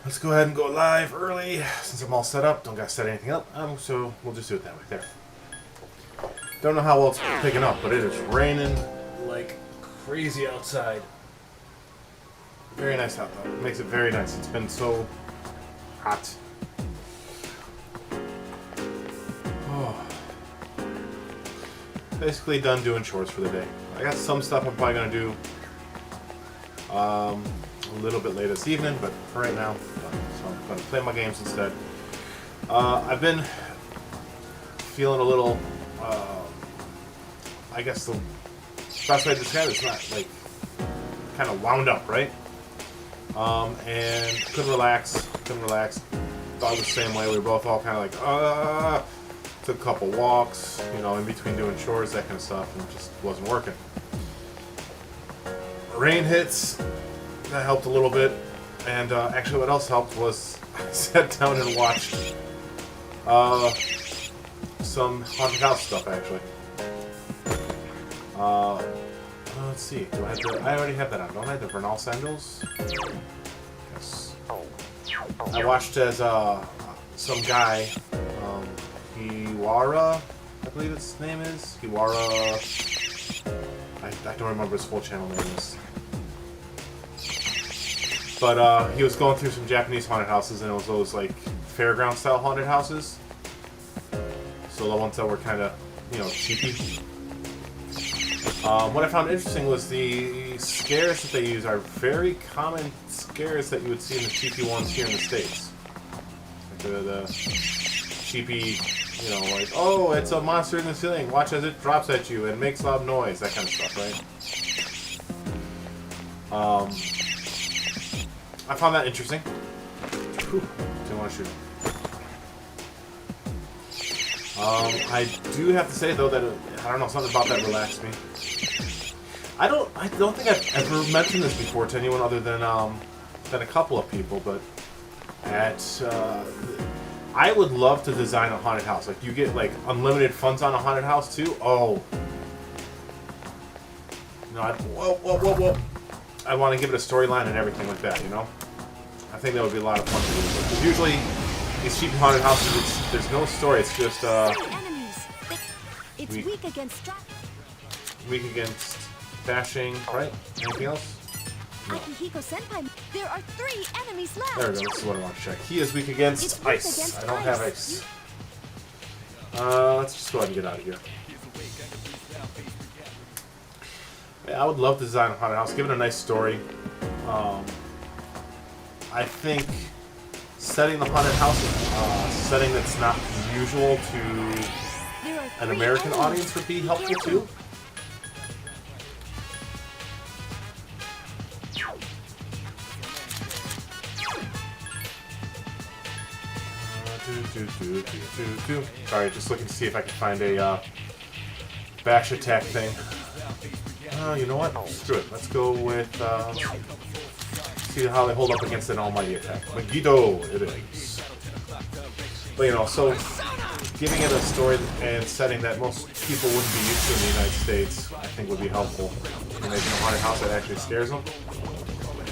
Let's go ahead and go live early since I'm all set up. Don't gotta set anything up. So we'll just do it that way. There. Don't know how well it's picking up, but it is raining like crazy outside. Very nice out though. It makes it very nice. It's been so hot. Oh. Basically done doing chores for the day. I got some stuff I'm probably gonna do a little bit later this evening, but for right now, so I'm gonna play my games instead. I've been feeling a little, I guess the best way to describe it is not like kind of wound up, right? And couldn't relax. Thought the same way. We were both all kind of like, took a couple walks, you know, in between doing chores, that kind of stuff, and it just wasn't working. Rain hits. That helped a little bit, and actually what else helped was I sat down and watched some haunted house stuff, actually. Let's see, do I have the, I already have that on, don't I? The Vernal Sandals? Yes. I watched as some guy, Hiwara, I believe his name is. Hiwara, I don't remember his full channel name is. But he was going through some Japanese haunted houses, and it was those like fairground style haunted houses. So the ones that were kind of, you know, cheapy. What I found interesting was the scares that they use are very common scares that you would see in the cheapy ones here in the States. Like the cheapy, you know, like, oh, it's a monster in the ceiling, watch as it drops at you and makes loud noise, that kind of stuff, right? I found that interesting. Whew, didn't want to shoot. I do have to say though that I don't know, something about that relaxed me. I don't think I've ever mentioned this before to anyone other than a couple of people, but I would love to design a haunted house. Like you get like unlimited funds on a haunted house too. Oh, no, whoa. I want to give it a storyline and everything like that, you know? I think that would be a lot of fun to do. Because usually, these cheap haunted houses, there's no story, it's just, weak against bashing, right? Anything else? No. There are 3 enemies left. There we go, this is what I want to check. He is weak against ice. I don't have ice. Let's just go ahead and get out of here. I would love to design a haunted house, give it a nice story. I think setting the haunted house a setting that's not usual to an American audience would be helpful too. Sorry, just looking to see if I can find a bash attack thing. You know what? Screw it. Let's go with, see how they hold up against an almighty attack. Megiddo, it is. But, you know, so giving it a story and setting that most people wouldn't be used to in the United States, I think would be helpful. And making a haunted house that actually scares them.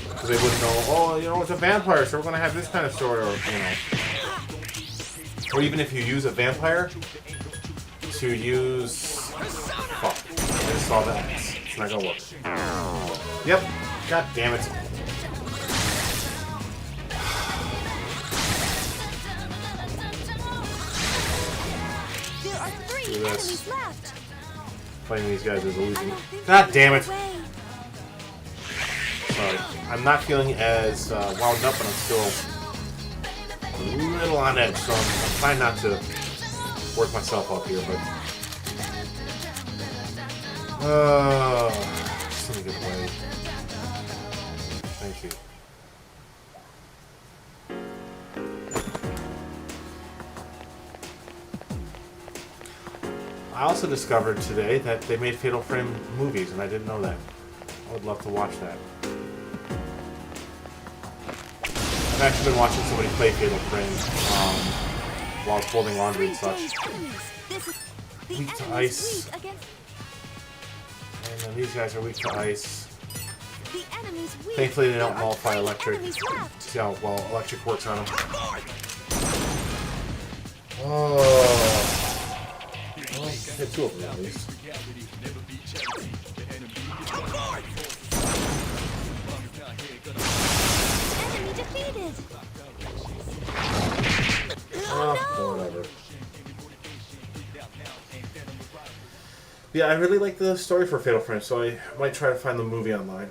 Because they wouldn't know, oh, you know, it's a vampire, so we're going to have this kind of story, or, you know. Or even if you use a vampire, to use... Fuck. I just saw that. It's not gonna work. Yep. God damn it. There are 3 Do this. enemies left. Fighting these guys is a losing. God damn it. Sorry. I'm not feeling as wound up, but I'm still a little on edge, so I'm trying not to work myself up here, but... just let me get away. Thank you. I also discovered today that they made Fatal Frame movies, and I didn't know that. I would love to watch that. I've actually been watching somebody play Fatal Frame while I was folding laundry and such. Weak to ice. And then these guys are weak to ice. The enemy's weak. Thankfully, they don't There are nullify 3 electric. enemies left. See how well electric works on them. Oh. Well, hit 2 of them at least. Enemy defeated. Whatever. Yeah, I really like the story for Fatal Frame, so I might try to find the movie online.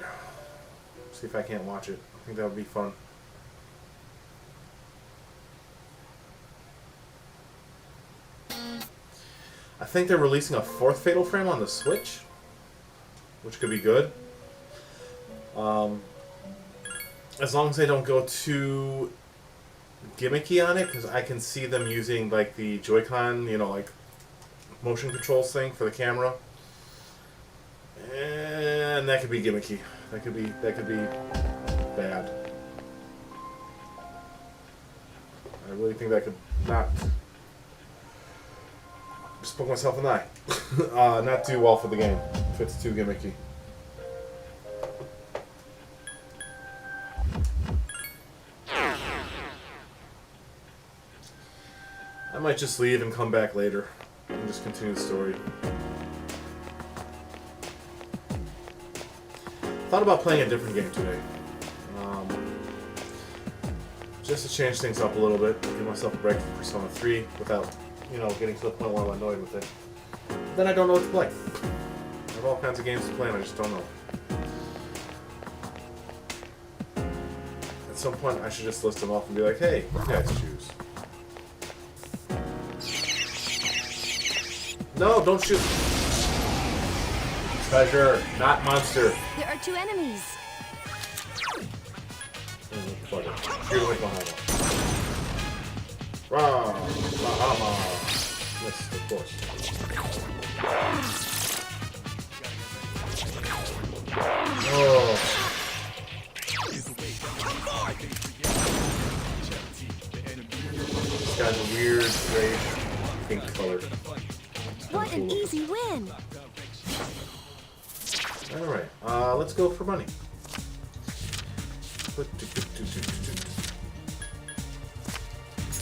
See if I can't watch it. I think that would be fun. I think they're releasing a 4th Fatal Frame on the Switch, which could be good. As long as they don't go too gimmicky on it, because I can see them using like the Joy-Con, you know, like motion controls thing for the camera, and that could be gimmicky. That could be bad. I really think that could not. Just poke myself in the eye. Not do well for the game if it's too gimmicky. I might just leave and come back later and just continue the story. Thought about playing a different game today. Just to change things up a little bit, give myself a break from Persona 3 without, you know, getting to the point where I'm annoyed with it. Then I don't know what to play. I have all kinds of games to play and I just don't know. At some point I should just list them off and be like, hey, you guys choose. No, don't shoot. Treasure, not monster. There are 2 enemies. Fuck it. Shoot away Bahama. Rah! Bahama! Yes, of course. Oh. This guy's a weird, gray, pink color. What an easy win. Alright, let's go for money.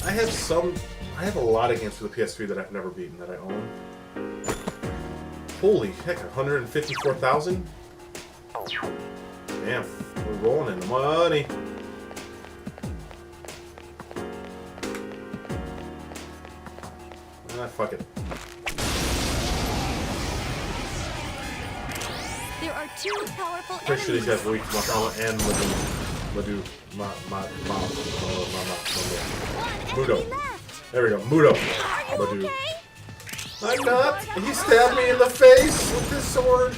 I have a lot of games for the PS3 that I've never beaten that I own. Holy heck, 154,000? Damn, we're rolling in the money. Fuck it. There are 2 powerful Pretty sure these enemies. guys are weak to Makama and Mudo. Enemy left. There we go, Mudo. Are you Madu. okay? I'm not! He stabbed me in the face with his sword!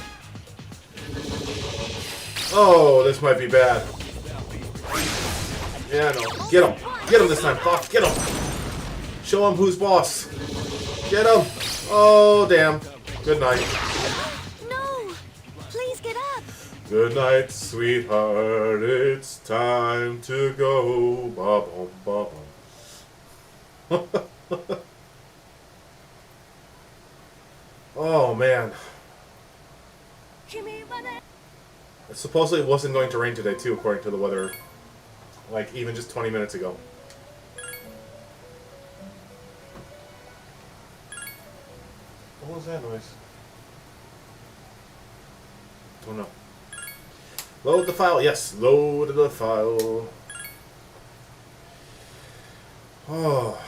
Oh, this might be bad. Yeah, no. Get him! Get him this time, Buff! Get him! Show him who's boss! Get him! Oh, damn. Good night. No! Please get up. Good night, sweetheart. It's time to go. Ba-bum, ba-bum. Oh, man. Supposedly it wasn't going to rain today, too, according to the weather. Like, even just 20 minutes ago. What was that noise? Don't know. Load the file. Yes, load the file. Oh.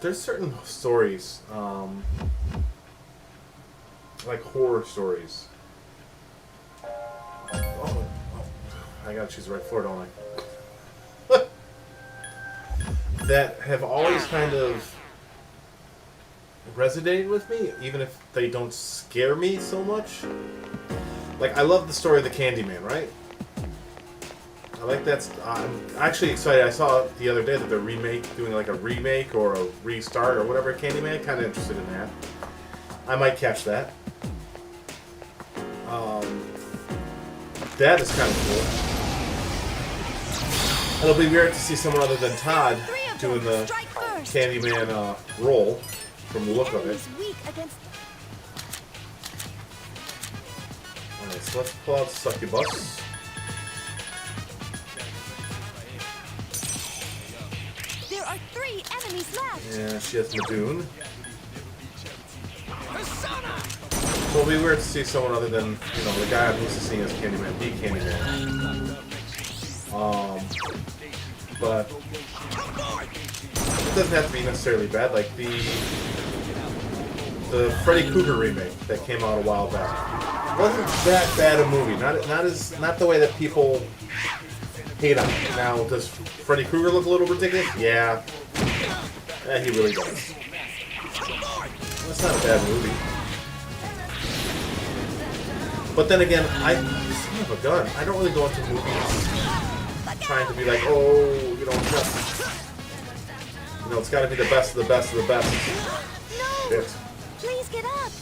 There's certain stories, like horror stories. Oh, I gotta choose the right floor, don't I? That have always kind of resonated with me, even if they don't scare me so much. Like, I love the story of the Candyman, right? I like that. I'm actually excited. I saw the other day that they're doing like a remake or a restart or whatever Candyman. Kind of interested in that. I might catch that. That is kind of cool. It'll be weird to see someone other than Todd doing the Candyman role from the look of it. Alright, so let's pull out Succubus. There are 3 enemies left. Yeah, she has Madoon. So it'll be weird to see someone other than, you know, the guy I'm used to seeing as Candyman, be Candyman. But it doesn't have to be necessarily bad. Like the Freddy Krueger remake that came out a while back wasn't that bad a movie. Not the way that people hate on it. Now, does Freddy Krueger look a little ridiculous? Yeah. He really does. That's not a bad movie. But then again, son of a gun, I don't really go into movies trying to be like, oh, you know, it's got to be the best of the best of the best. No! Shit. Please get up.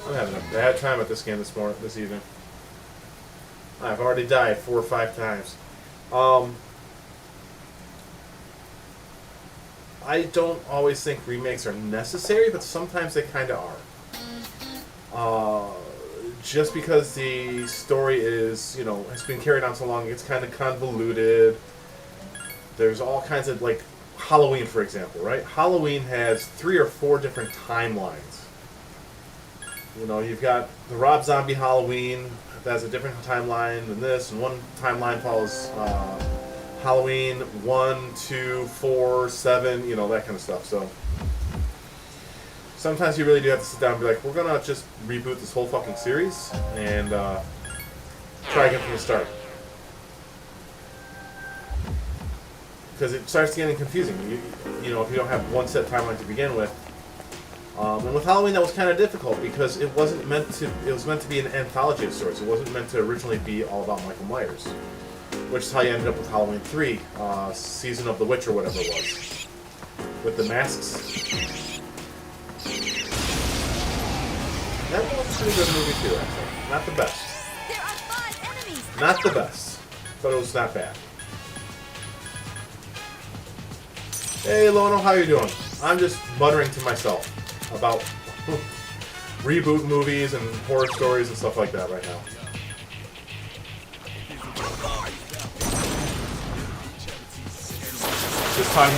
I'm having a bad time at this game this evening. I've already died 4 or 5 times. I don't always think remakes are necessary, but sometimes they kind of are. Just because the story is, you know, has been carried on so long, it's kind of convoluted. There's all kinds of, like, Halloween, for example, right? Halloween has 3 or 4 different timelines. You know, you've got the Rob Zombie Halloween, that's a different timeline than this, and one timeline follows Halloween 1, 2, 4, 7, you know, that kind of stuff. So sometimes you really do have to sit down and be like, we're gonna just reboot this whole fucking series and try again from the start. Because it starts getting confusing. You know, if you don't have one set timeline to begin with. And with Halloween, that was kind of difficult because it wasn't meant to. It was meant to be an anthology of sorts. It wasn't meant to originally be all about Michael Myers, which is how you ended up with Halloween 3, Season of the Witch or whatever it was, with the masks. That was a pretty good movie too, actually. Not the best. There are 5 enemies. Not the best, but it was not bad. Hey, Lono, how you doing? I'm just muttering to myself about reboot movies and horror stories and stuff like that right now. Just talking,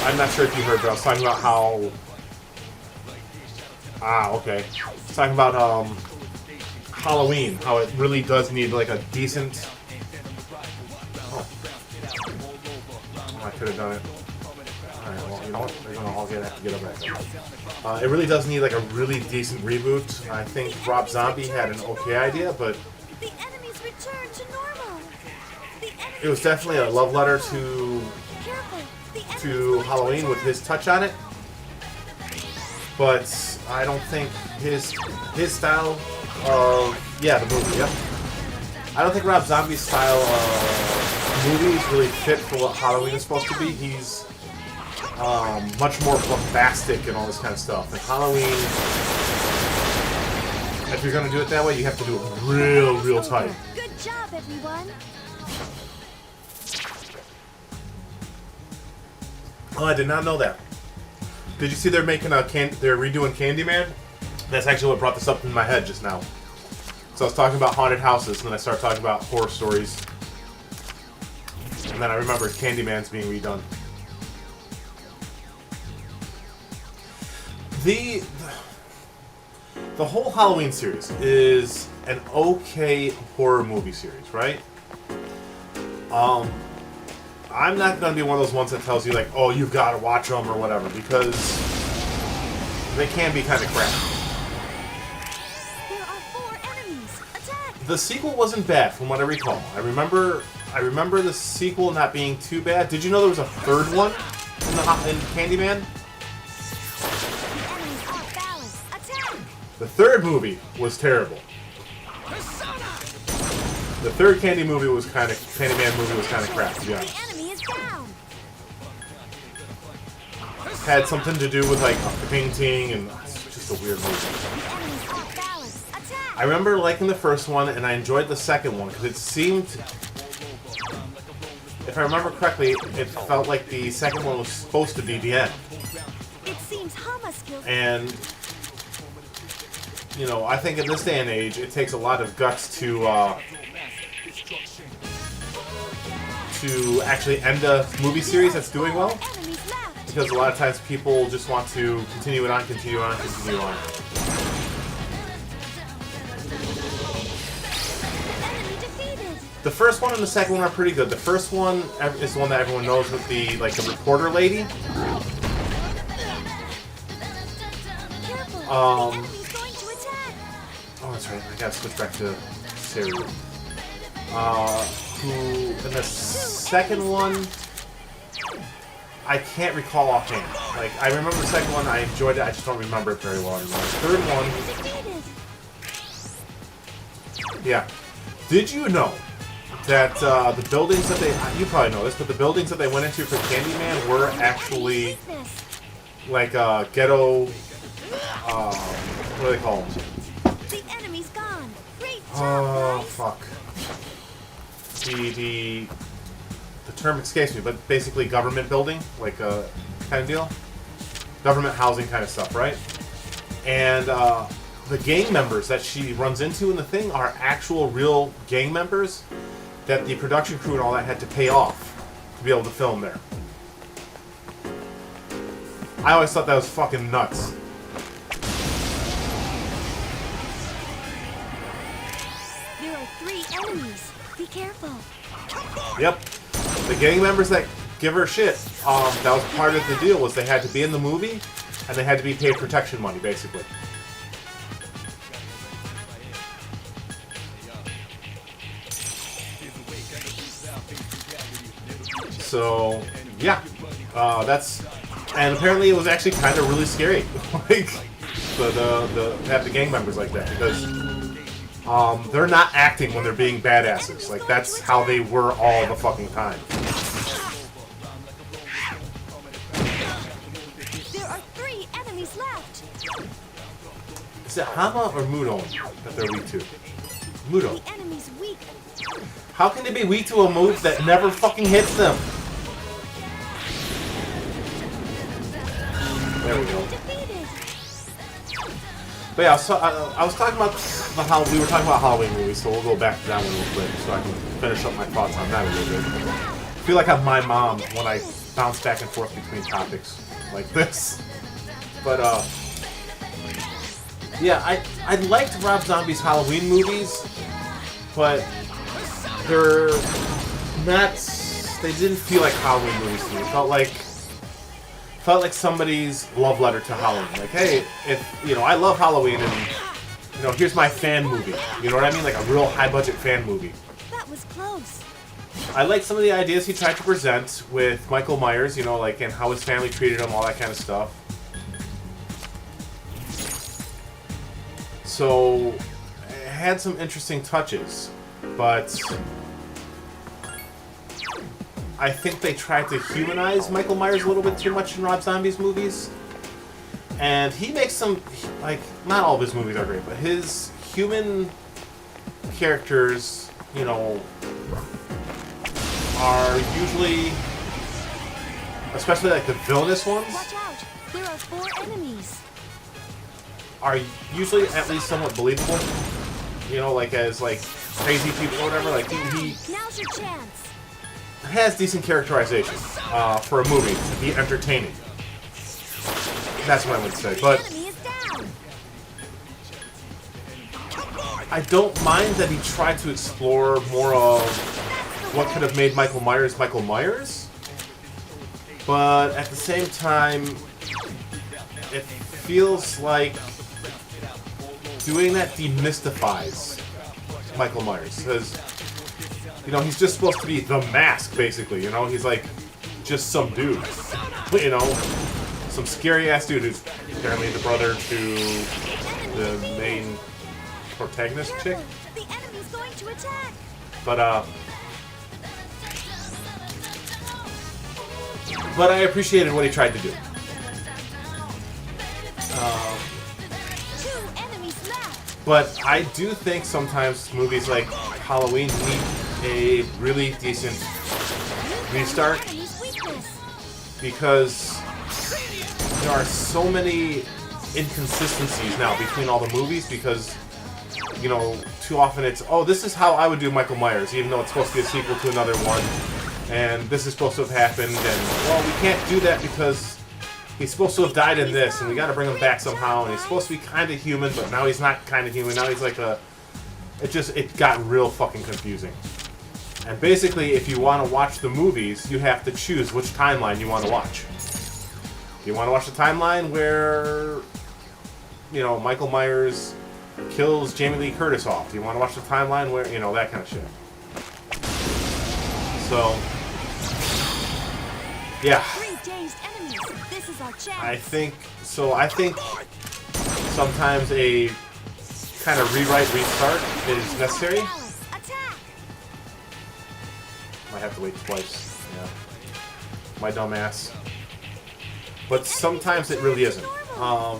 I'm not sure if you heard, but I was talking about how... okay. I was talking about Halloween, how it really does need like a decent... Oh, I could have done it. Alright, well, you know what? They're gonna all have to get up back. It really does need like a really decent reboot. I think Rob Zombie had an okay idea, but The enemies return to normal. it was definitely a love letter to Halloween with his touch on it. But I don't think his style of the movie, yep. I don't think Rob Zombie's style of movies really fit for what Halloween is supposed to be. He's much more bombastic and all this kind of stuff. And Halloween, if you're gonna do it that way, you have to do it real tight. Good job, everyone. Oh, I did not know that. Did you see they're making they're redoing Candyman? That's actually what brought this up in my head just now. So I was talking about haunted houses, and then I started talking about horror stories. And then I remembered Candyman's being redone. The whole Halloween series is an okay horror movie series, right? I'm not going to be one of those ones that tells you, like, oh, you've got to watch them or whatever, because they can be kind of crap. There are 4 enemies. Attack! The sequel wasn't bad, from what I recall. I remember the sequel not being too bad. Did you know there was a third one in Candyman? The enemies are balanced. Attack! The third movie was terrible. The third Candyman movie was kind of crap, to be honest. The enemy is down. Had something to do with like a painting, and it's just a weird movie. The enemies are balanced. Attack! I remember liking the first one, and I enjoyed the second one because it seemed, if I remember correctly, it felt like the second one was supposed to be the end. It seems Hama skills. And you know, I think in this day and age, it takes a lot of guts to actually end a movie series that's doing well. Enemies left. Because a lot of times people just want to continue it on, continue on, continue on. Enemy defeated. The first one and the second one are pretty good. The first one is the one that everyone knows with the the reporter lady. Careful. Um, The enemy's going to attack. Oh, that's right. I gotta switch back to Seru. Who in the second one, I can't recall offhand. Like, I remember the second one, I enjoyed it, I just don't remember it very well anymore. The third one, Defeated. yeah. Did you know that the buildings that you probably know this, but the buildings that they went into for Candyman were actually Weakness. like ghetto, what do they call them? The enemy's gone. Great job, Oh, guys. fuck. The term escapes me, but basically government building, like kind of deal. Government housing kind of stuff, right? And the gang members that she runs into in the thing are actual real gang members that the production crew and all that had to pay off to be able to film there. I always thought that was fucking nuts. There are 3 enemies. Be careful. Yep. The gang members that give her shit, that was part of the deal, was they had to be in the movie, and they had to be paid protection money, basically. So, yeah. That's... And apparently it was actually kind of really scary. Like, to have the gang members like that, because... they're not acting when they're being badasses. Like, that's how they were all the fucking time. There are 3 enemies left. Is it Hama or Mudo that they're weak to? Mudo. The enemy's weak. How can they be weak to a move that never fucking hits them? There we go. Defeated. But yeah, I was talking about we were talking about Halloween movies, so we'll go back to that one real quick so I can finish up my thoughts on that a little bit. I feel like I'm my mom when I bounce back and forth between topics like this. But yeah, I liked Rob Zombie's Halloween movies, but they're not. They didn't feel like Halloween movies to me. It felt like somebody's love letter to Halloween. Like, hey, I love Halloween, and here's my fan movie. You know what I mean? Like a real high budget fan movie. That was close. I like some of the ideas he tried to present with Michael Myers, and how his family treated him, all that kind of stuff. So, it had some interesting touches, but I think they tried to humanize Michael Myers a little bit too much in Rob Zombie's movies. And he makes some, not all of his movies are great, but his human characters, are usually, especially like the villainous ones, Watch out. There are 4 enemies. are usually at least somewhat believable. As crazy people or whatever. Like he Now's your chance. has decent characterization for a movie to be entertaining. That's what I would say. But The enemy is down. I don't mind that he tried to explore more of what could have made Michael Myers Michael Myers. But at the same time, it feels like doing that demystifies Michael Myers. Because, he's just supposed to be the mask, basically. He's like just some dude. Some scary ass dude who's apparently the brother to the main protagonist chick. The enemy's going to attack. But I appreciated what he tried to do. 2 enemies left. But I do think sometimes movies like Halloween need a really decent restart, Enemy's weakness. because there are so many inconsistencies now between all the movies because, you know, too often it's, oh, this is how I would do Michael Myers, even though it's supposed to be a sequel to another one, and this is supposed to have happened, and, well, we can't do that because he's supposed to have died in this, and we gotta bring him back somehow, and he's supposed to be kind of human, but now he's not kind of human, now he's like a... It got real fucking confusing. And basically, if you want to watch the movies, you have to choose which timeline you want to watch. Do you want to watch the timeline where, you know, Michael Myers kills Jamie Lee Curtis off? Do you want to watch the timeline where, you know, that kind of shit? So, yeah. This is our chance. I think sometimes a kind of rewrite, restart is necessary. Might have to wait twice. Yeah. My dumb ass. But sometimes it really isn't. A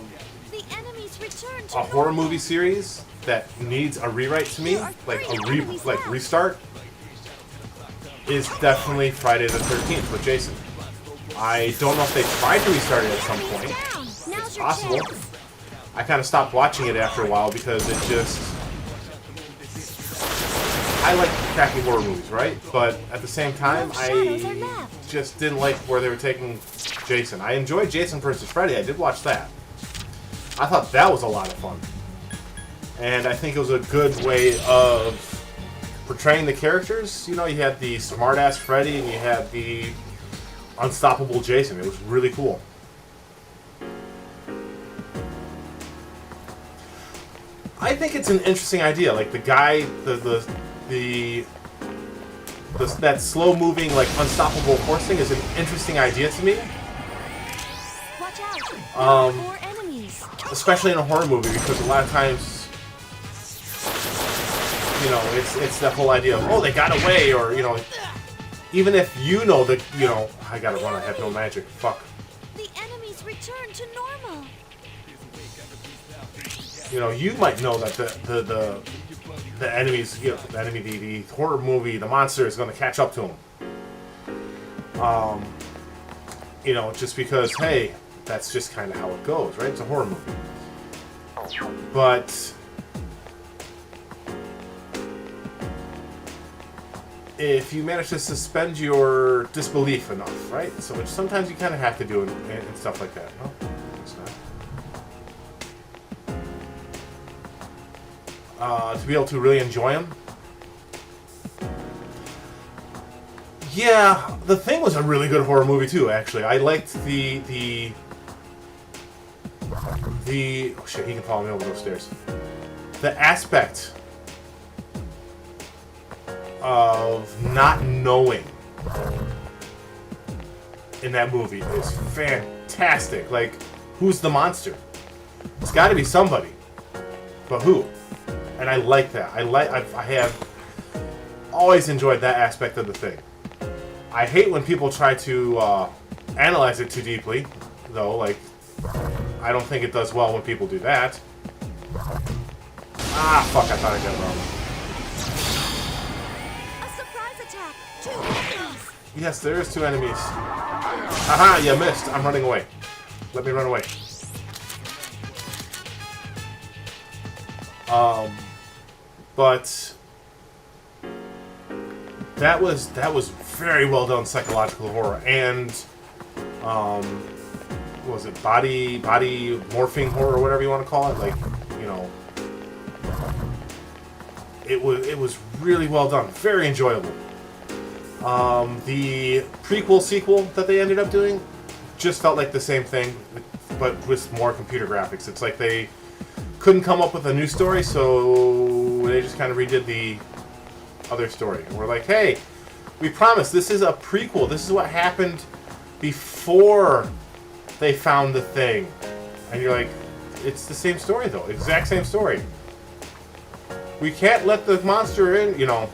horror movie series that needs a rewrite to me, like restart, is definitely Friday the 13th with Jason. I don't know if they tried to restart it at some point. It's possible. I kind of stopped watching it after a while because it just... I like crappy horror movies, right? But at the same time, I just didn't like where they were taking Jason. I enjoyed Jason vs. Freddy. I did watch that. I thought that was a lot of fun. And I think it was a good way of portraying the characters. You know, you had the smart-ass Freddy and you had the unstoppable Jason. It was really cool. I think it's an interesting idea. Like the guy, that slow-moving, like unstoppable horse thing is an interesting idea to me. Watch out. More enemies. Especially in a horror movie, because a lot of times, you know, it's that whole idea of, oh, they got away, or, you know, even if you know that, you know, I gotta run, I have no magic, fuck. The enemies return to normal. You know, you might know that the enemies, you know, the horror movie, the monster is going to catch up to him. You know, just because, hey, that's just kind of how it goes, right? It's a horror movie. But if you manage to suspend your disbelief enough, right? So which sometimes you kind of have to do and stuff like that. No, it's not. To be able to really enjoy them. Yeah, The Thing was a really good horror movie too, actually. I liked the oh shit, he can follow me over those stairs. The aspect of not knowing in that movie is fantastic. Like, who's the monster? It's got to be somebody, but who? And I like that. I have always enjoyed that aspect of The Thing. I hate when people try to analyze it too deeply, though. Like, I don't think it does well when people do that. Ah, fuck! I thought I got it wrong. A surprise attack. 2 enemies. Yes, there is 2 enemies. Aha! You missed. I'm running away. Let me run away. But that was very well done psychological horror, and what was it, body morphing horror, or whatever you want to call it? Like, you know, it was really well done, very enjoyable. The prequel sequel that they ended up doing just felt like the same thing, but with more computer graphics. It's like they couldn't come up with a new story, so they just kind of redid the other story. And we're like, hey, we promise this is a prequel. This is what happened before they found the thing. And you're like, it's the same story, though. Exact same story. We can't let the monster in, you know.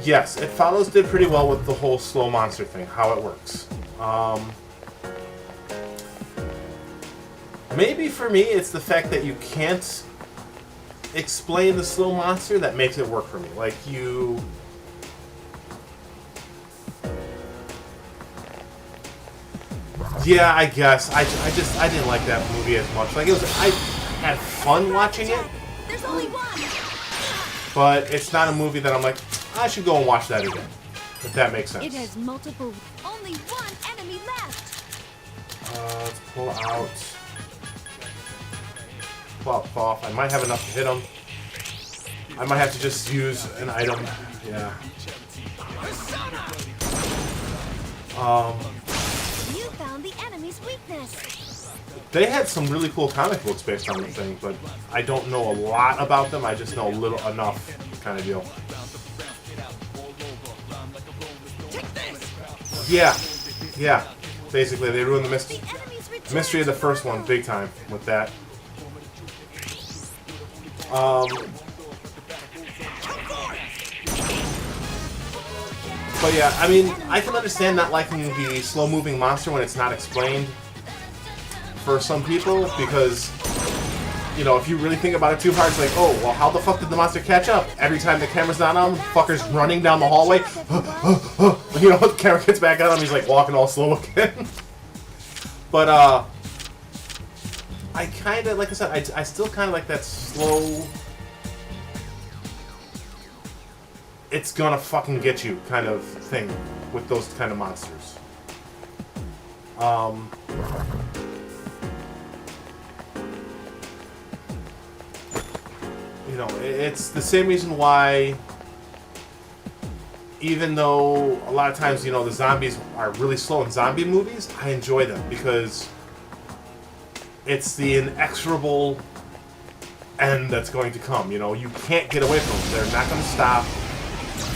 Yes, It Follows did pretty well with the whole slow monster thing, how it works. Maybe for me, it's the fact that you can't explain the slow monster that makes it work for me. Like, you... Yeah, I guess. I didn't like that movie as much. Like, I had fun watching it, There's only one. but it's not a movie that I'm like, I should go and watch that again. If that makes sense. It has multiple. Only one enemy left. Let's pull out. Pull out Thoth. I might have enough to hit him. I might have to just use an item. Yeah. You found the enemy's weakness. They had some really cool comic books based on the thing, but I don't know a lot about them. I just know enough kind of deal. Yeah. Yeah. Basically, they ruined the The enemy's returned. mystery of the first one big time with that. But yeah, I mean, I can understand not liking the slow-moving monster when it's not explained for some people, because, you know, if you really think about it too hard, it's like, oh, well, how the fuck did the monster catch up? Every time the camera's not on him, fucker's running down the hallway. You know, the camera gets back on him, he's like walking all slow again. But, I kind of, like I said, I still kind of like that slow, it's gonna fucking get you kind of thing with those kind of monsters. You know, it's the same reason why, even though a lot of times, you know, the zombies are really slow in zombie movies, I enjoy them because it's the inexorable end that's going to come. You know, you can't get away from them. They're not going to stop.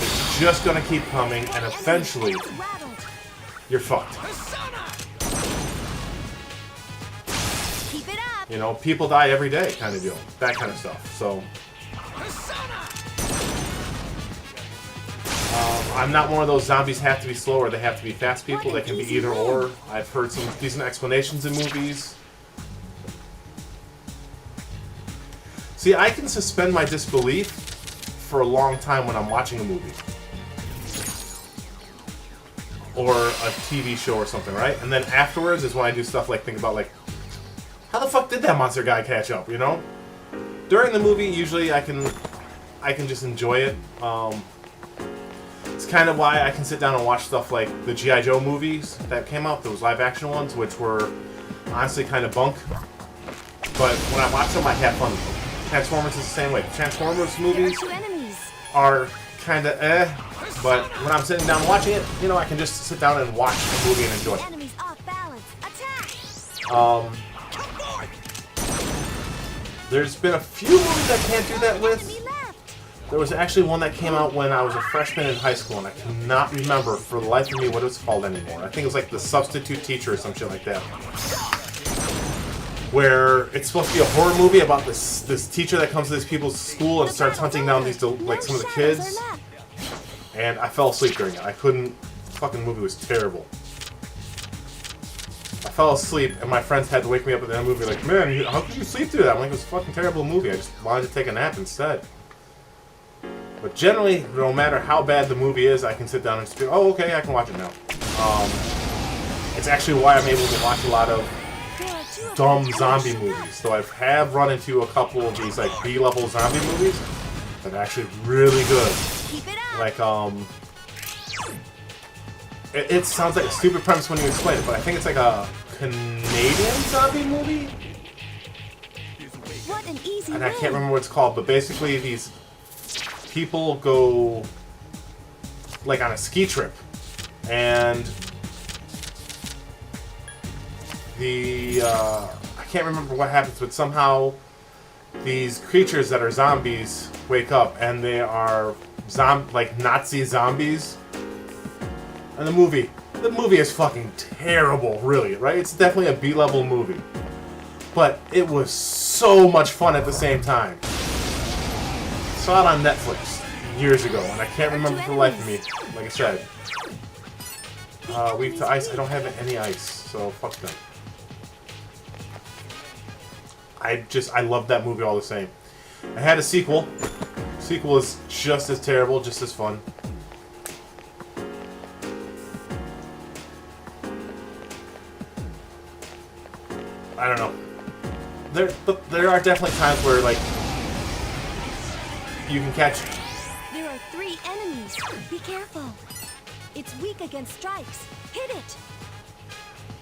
It's just going to keep coming, and eventually, you're fucked. Keep it up. You know, people die every day, kind of deal. That kind of stuff. So, I'm not one of those zombies have to be slow or they have to be fast people. They can be either or. I've heard some decent explanations in movies. See, I can suspend my disbelief for a long time when I'm watching a movie. Or a TV show or something, right? And then afterwards is when I do stuff like think about, like, how the fuck did that monster guy catch up, you know? During the movie, usually I can just enjoy it. It's kind of why I can sit down and watch stuff like the G.I. Joe movies that came out, those live action ones, which were honestly kind of bunk. But when I watch them, I have fun with them. Transformers is the same way. Transformers movies are kind of but when I'm sitting down watching it, you know, I can just sit down and watch the movie and enjoy it. Enemies off balance. Attack. There's been a few movies I can't do that with. Enemy left. There was actually one that came out when I was a freshman in high school, and I cannot remember for the life of me what it was called anymore. I think it was like The Substitute Teacher or some shit like that. Where it's supposed to be a horror movie about this teacher that comes to these people's school and starts hunting down these like some of the kids. And I fell asleep during it. I couldn't. The fucking movie was terrible. I fell asleep, and my friends had to wake me up at the end of the movie, like, man, how could you sleep through that? I'm like, it was a fucking terrible movie. I just wanted to take a nap instead. But generally, no matter how bad the movie is, I can sit down and just be, oh, okay, I can watch it now. It's actually why I'm able to watch a lot of dumb zombie movies. So I have run into a couple of these like B-level zombie movies that are actually really good. Keep it up. Like it sounds like a stupid premise when you explain it, but I think it's like a Canadian zombie movie, What an easy and I win. can't remember what it's called. But basically, these people go like on a ski trip, and I can't remember what happens, but somehow these creatures that are zombies wake up, and they are like Nazi zombies. And the movie is fucking terrible, really, right? It's definitely a B-level movie, but it was so much fun at the same time. Saw it on Netflix years ago, and I can't remember for the life of me. Like I said, weak to ice. I don't have any ice, so fuck them. I love that movie all the same. I had a sequel. Sequel is just as terrible, just as fun. I don't know. There are definitely times where, like, you can catch... There are 3 enemies. Be careful. It's weak against strikes. Hit it.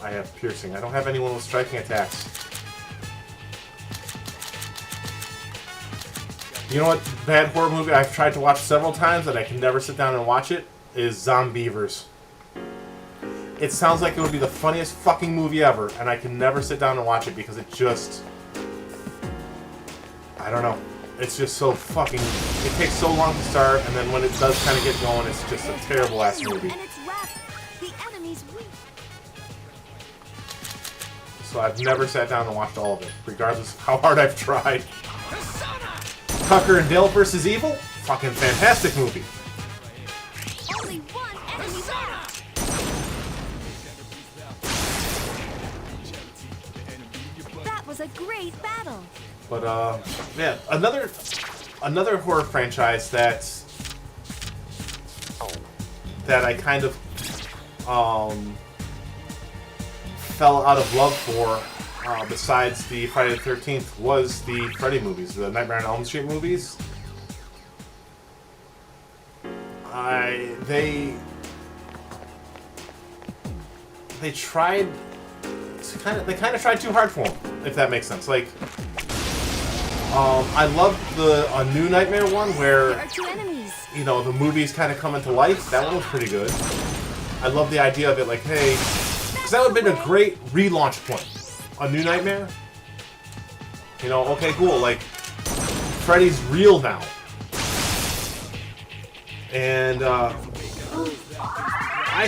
I have piercing. I don't have anyone with striking attacks. You know what bad horror movie I've tried to watch several times and I can never sit down and watch it? Is Zombievers. It sounds like it would be the funniest fucking movie ever, and I can never sit down and watch it because it just... I don't know. It's just so fucking... It takes so long to start, and then when it does kind of get going, it's just a terrible ass movie. And it's rapid. The enemy's weak. So I've never sat down and watched all of it, regardless of how hard I've tried. Tucker and Dale vs. Evil? Fucking fantastic movie. Only 1 enemy left. That was a great battle. But yeah, another horror franchise that I kind of fell out of love for, besides the Friday the 13th, was the Freddy movies, the Nightmare on Elm Street movies. They tried they kind of tried too hard for them, if that makes sense. Like, I love a new Nightmare one where, There are 2 enemies. you know, the movies kind of come into life. That one was pretty good. I love the idea of it, like, hey, because that would have been a great relaunch point. A new Nightmare. You know, okay, cool. Like, Freddy's real now. And I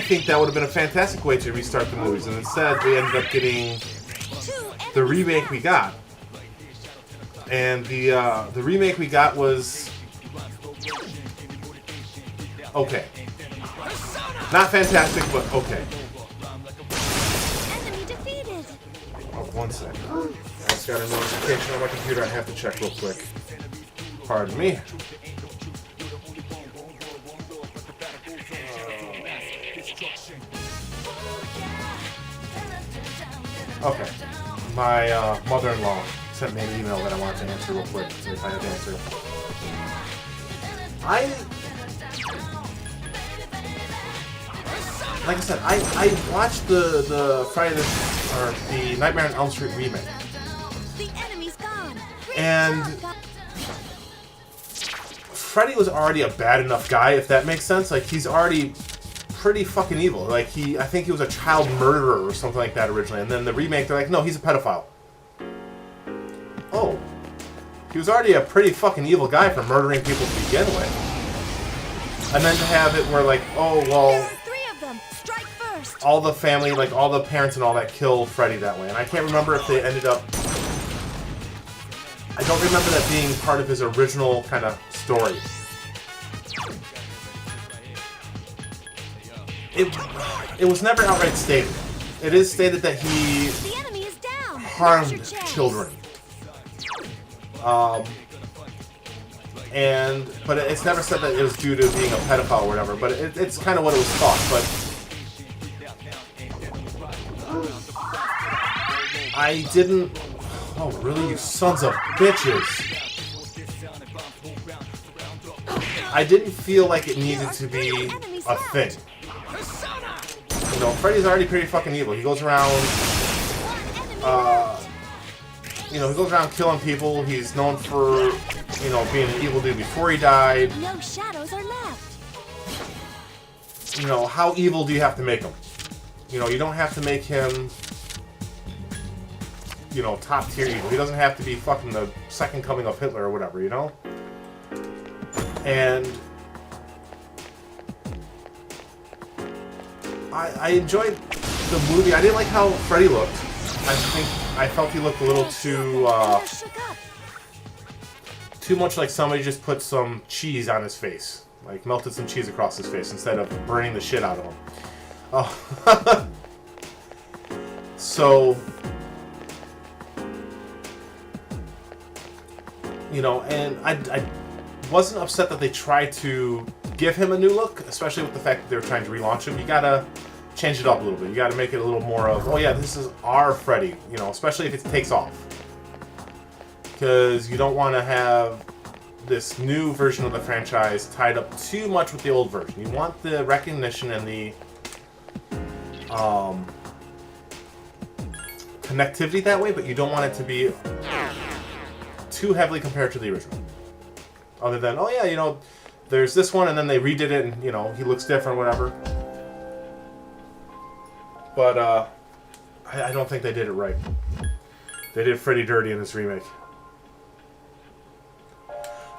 think that would have been a fantastic way to restart the movies. And instead, we ended up getting the remake we got. And the remake we got was okay. Not fantastic, but okay. Enemy defeated. Oh, 1 second. I just got a notification on my computer. I have to check real quick. Pardon me. Okay. My mother-in-law sent me an email that I wanted to answer real quick, see if I have to answer. Like I said, I watched the Friday the Nightmare on Elm Street remake. The enemy's gone. Great And job, Freddy was already a bad enough guy, if that makes sense. Like, he's already pretty fucking evil. Like, I think he was a child murderer or something like that originally. And then the remake, they're like, no, he's a pedophile. Oh. He was already a pretty fucking evil guy for murdering people to begin with. And then to have it where, like, oh, There well, are 3 of them. Strike first. all the family, like, all the parents and all that killed Freddy that way. And I can't remember if they ended up... I don't remember that being part of his original kind of story. It was never outright stated. It is stated that he The enemy is down. harmed Now's your chance. children. But it's never said that it was due to being a pedophile or whatever, but it's kind of what it was thought. But I didn't... Oh, really? You sons of bitches. I didn't feel like it needed to be a thing. You know, Freddy's already pretty fucking evil. He goes around... you know, he goes around killing people. He's known for, you know, being an evil dude before he died. No shadows are left. You know, how evil do you have to make him? You know, you don't have to make him, you know, top tier evil. He doesn't have to be fucking the second coming of Hitler or whatever, you know? And I enjoyed the movie. I didn't like how Freddy looked. I felt he looked a little too much like somebody just put some cheese on his face. Like, melted some cheese across his face instead of burning the shit out of him. Oh. So, you know, and I wasn't upset that they tried to give him a new look, especially with the fact that they were trying to relaunch him. You gotta change it up a little bit. You got to make it a little more of, oh yeah, this is our Freddy, you know, especially if it takes off. Because you don't want to have this new version of the franchise tied up too much with the old version. You want the recognition and the connectivity that way, but you don't want it to be too heavily compared to the original. Other than, oh yeah, you know, there's this one and then they redid it and, you know, he looks different, whatever. But I don't think they did it right. They did Freddy dirty in this remake.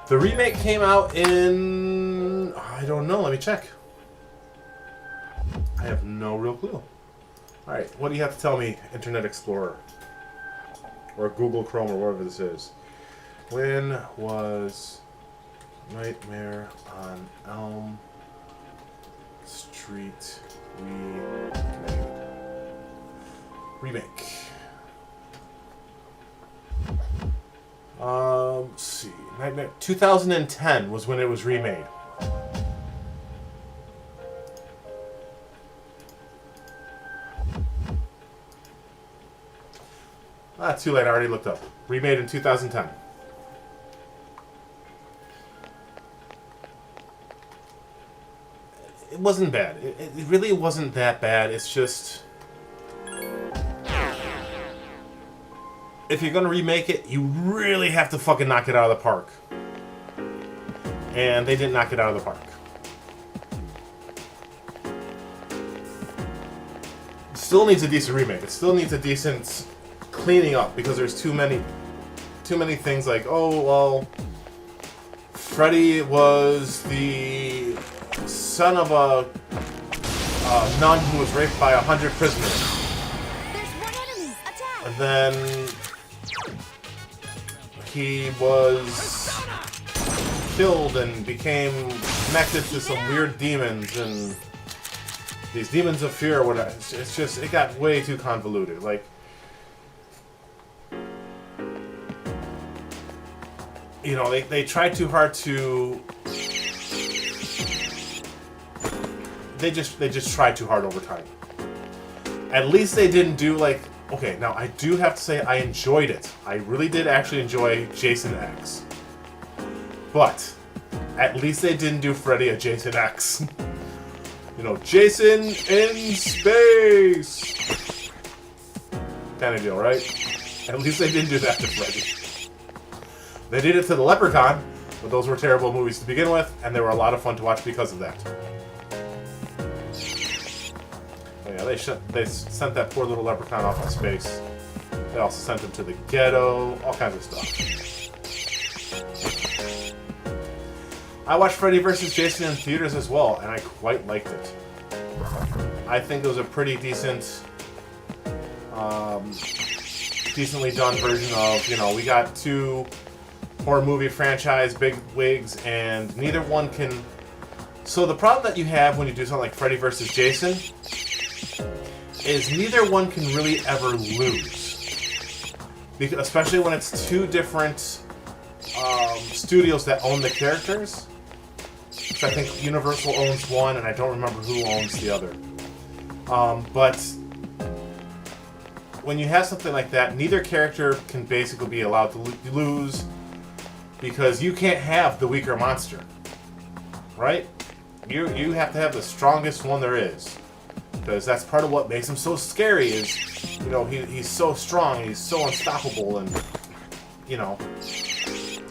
The remake came out in... I don't know, let me check. I have no real clue. Alright, what do you have to tell me, Internet Explorer? Or Google Chrome or whatever this is. When was Nightmare on Elm Street remake? Let's see. Nightmare 2010 was when it was remade. Ah, too late. I already looked up. Remade in 2010. It wasn't bad. It really wasn't that bad. It's just... if you're going to remake it, you really have to fucking knock it out of the park. And they didn't knock it out of the park. It still needs a decent remake. It still needs a decent cleaning up because there's too many things like, oh, well, Freddy was the son of a nun who was raped by 100 prisoners. There's one enemy. Attack. And then he was killed and became connected to some weird demons and these demons of fear or whatever. It's just, it got way too convoluted. Like, you know, they tried too hard to... They just tried too hard over time. At least they didn't do like... Okay, now I do have to say I enjoyed it. I really did actually enjoy Jason X. But at least they didn't do Freddy a Jason X. You know, Jason in space! Kind of deal, right? At least they didn't do that to Freddy. They did it to the Leprechaun, but those were terrible movies to begin with, and they were a lot of fun to watch because of that. Oh yeah, they sent that poor little Leprechaun off in space. They also sent him to the ghetto, all kinds of stuff. I watched Freddy vs. Jason in theaters as well, and I quite liked it. I think it was a pretty decent, decently done version of, you know, we got two horror movie franchise big wigs, and neither one can... So the problem that you have when you do something like Freddy vs. Jason is neither one can really ever lose. Because, especially when it's two different studios that own the characters. So I think Universal owns one, and I don't remember who owns the other. But when you have something like that, neither character can basically be allowed to lose because you can't have the weaker monster, right? You have to have the strongest one there is, because that's part of what makes him so scary. Is, you know, he's so strong, he's so unstoppable, and you know.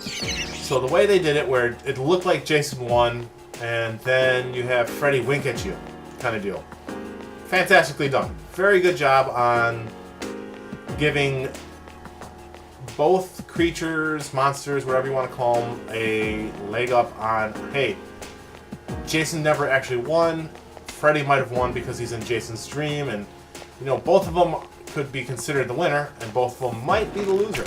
So the way they did it, where it looked like Jason won, and then you have Freddy wink at you, kind of deal. Fantastically done. Very good job on giving both creatures, monsters, whatever you want to call them, a leg up on, hey, Jason never actually won. Freddy might have won because he's in Jason's dream, and you know, both of them could be considered the winner, and both of them might be the loser.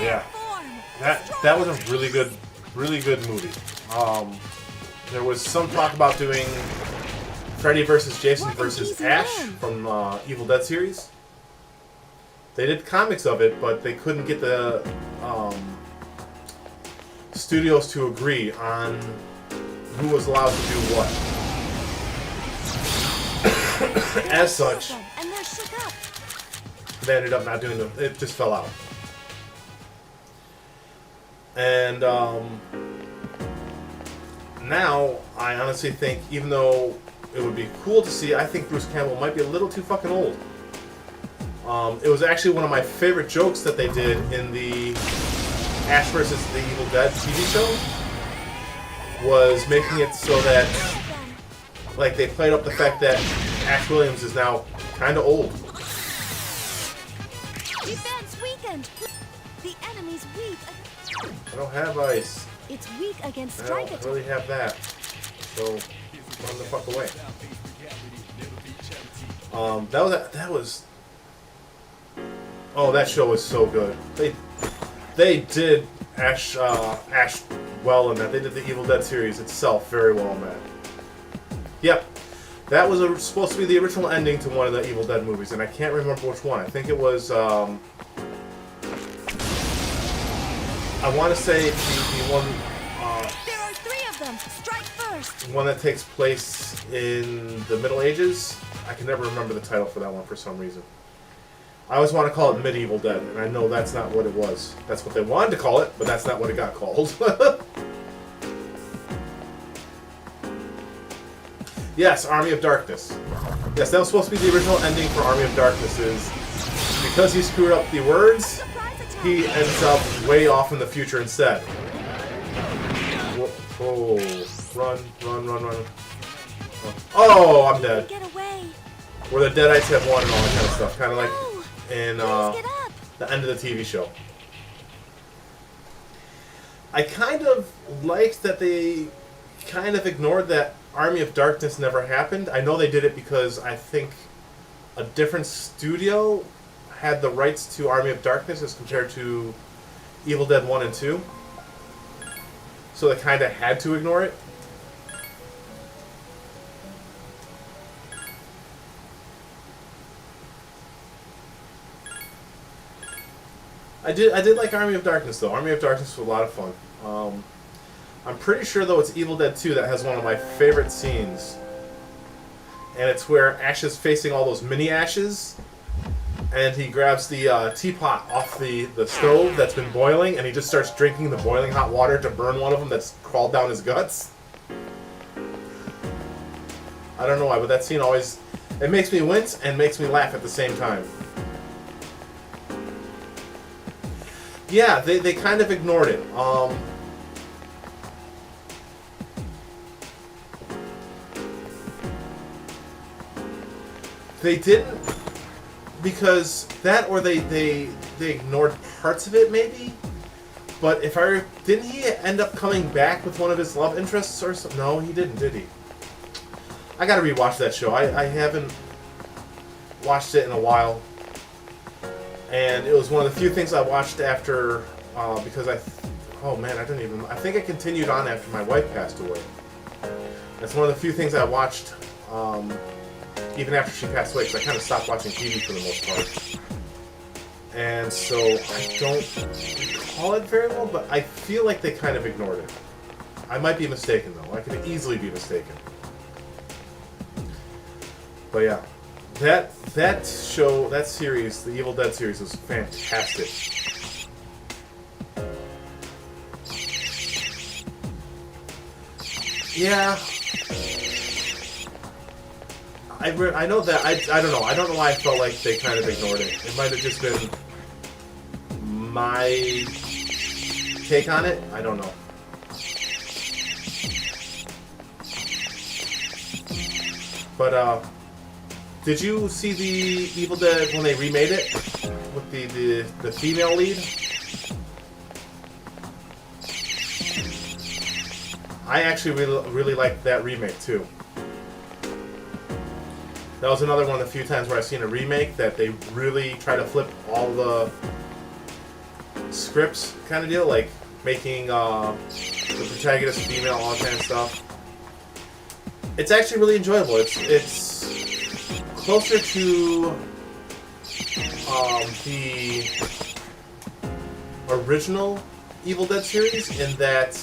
Yeah, that was a really good movie. There was some talk about doing Freddy vs. Jason vs. Ash from Evil Dead series. They did comics of it, but they couldn't get the studios to agree on who was allowed to do what. As such, And they're shook up. they ended up not doing it just fell out. And now, I honestly think, even though it would be cool to see, I think Bruce Campbell might be a little too fucking old. It was actually one of my favorite jokes that they did in the Ash vs. the Evil Dead TV show, was making it so that, like, they played up the fact that Ash Williams is now kind of old. Defense weakened. The enemy's weak. I don't have ice. It's weak against I strike don't attack. really have that. So, run the fuck away. That was. Oh, that show was so good. They did Ash well in that. They did the Evil Dead series itself very well in that. Yep, that was supposed to be the original ending to one of the Evil Dead movies, and I can't remember which one. I think it was. I want to say the one. There are 3 of them. Strike first. One that takes place in the Middle Ages. I can never remember the title for that one for some reason. I always want to call it Medieval Dead, and I know that's not what it was. That's what they wanted to call it, but that's not what it got called. Yes, Army of Darkness. Yes, that was supposed to be the original ending for Army of Darkness. Is because he screwed up the words, Surprise attack. he ends up way off in the future instead. Oh, run. Oh, I'm dead. Get away. Where the Deadites have won and all that kind of stuff. Kind of like Oh, in please get up. the end of the TV show. I kind of liked that they kind of ignored that Army of Darkness never happened. I know they did it because I think a different studio had the rights to Army of Darkness as compared to Evil Dead 1 and 2. So they kind of had to ignore it. I did like Army of Darkness though. Army of Darkness was a lot of fun. I'm pretty sure though it's Evil Dead 2 that has one of my favorite scenes. And it's where Ash is facing all those mini Ashes, and he grabs the teapot off the stove that's been boiling, and he just starts drinking the boiling hot water to burn one of them that's crawled down his guts. I don't know why, but that scene always, it makes me wince and makes me laugh at the same time. Yeah, they kind of ignored it. They didn't, because that, or they ignored parts of it maybe. But if I didn't he end up coming back with one of his love interests or something? No, he didn't, did he? I gotta rewatch that show. I haven't watched it in a while. And it was one of the few things I watched after, because I think I continued on after my wife passed away. That's one of the few things I watched, even after she passed away, because I kind of stopped watching TV for the most part. And so I don't recall it very well, but I feel like they kind of ignored it. I might be mistaken though. I could easily be mistaken. But yeah. That show, that series, the Evil Dead series, was fantastic. Yeah. I know that, I don't know. I don't know why I felt like they kind of ignored it. It might have just been my take on it. I don't know. But, did you see the Evil Dead when they remade it with the female lead? I actually really liked that remake too. That was another one of the few times where I've seen a remake that they really try to flip all the scripts kind of deal, like making the protagonist female, all that kind of stuff. It's actually really enjoyable. It's closer to the original Evil Dead series in that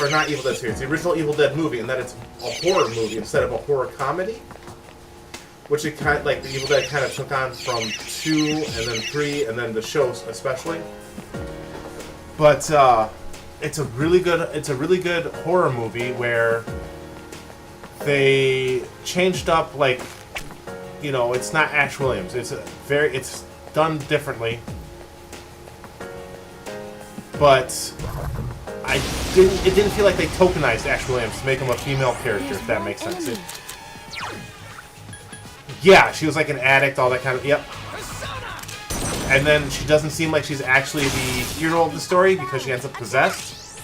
or not Evil Dead series, the original Evil Dead movie, and that it's a horror movie instead of a horror comedy. Which it kind of, like the Evil Dead kind of took on from 2 and then 3 and then the shows especially. But it's a really good horror movie where they changed up, like, you know, it's not Ash Williams. It's done differently. But it didn't feel like they tokenized Ash Williams to make him a female character, if that makes sense. Yeah, she was like an addict, all that kind of, yep. And then she doesn't seem like she's actually the hero of the story because she ends up possessed.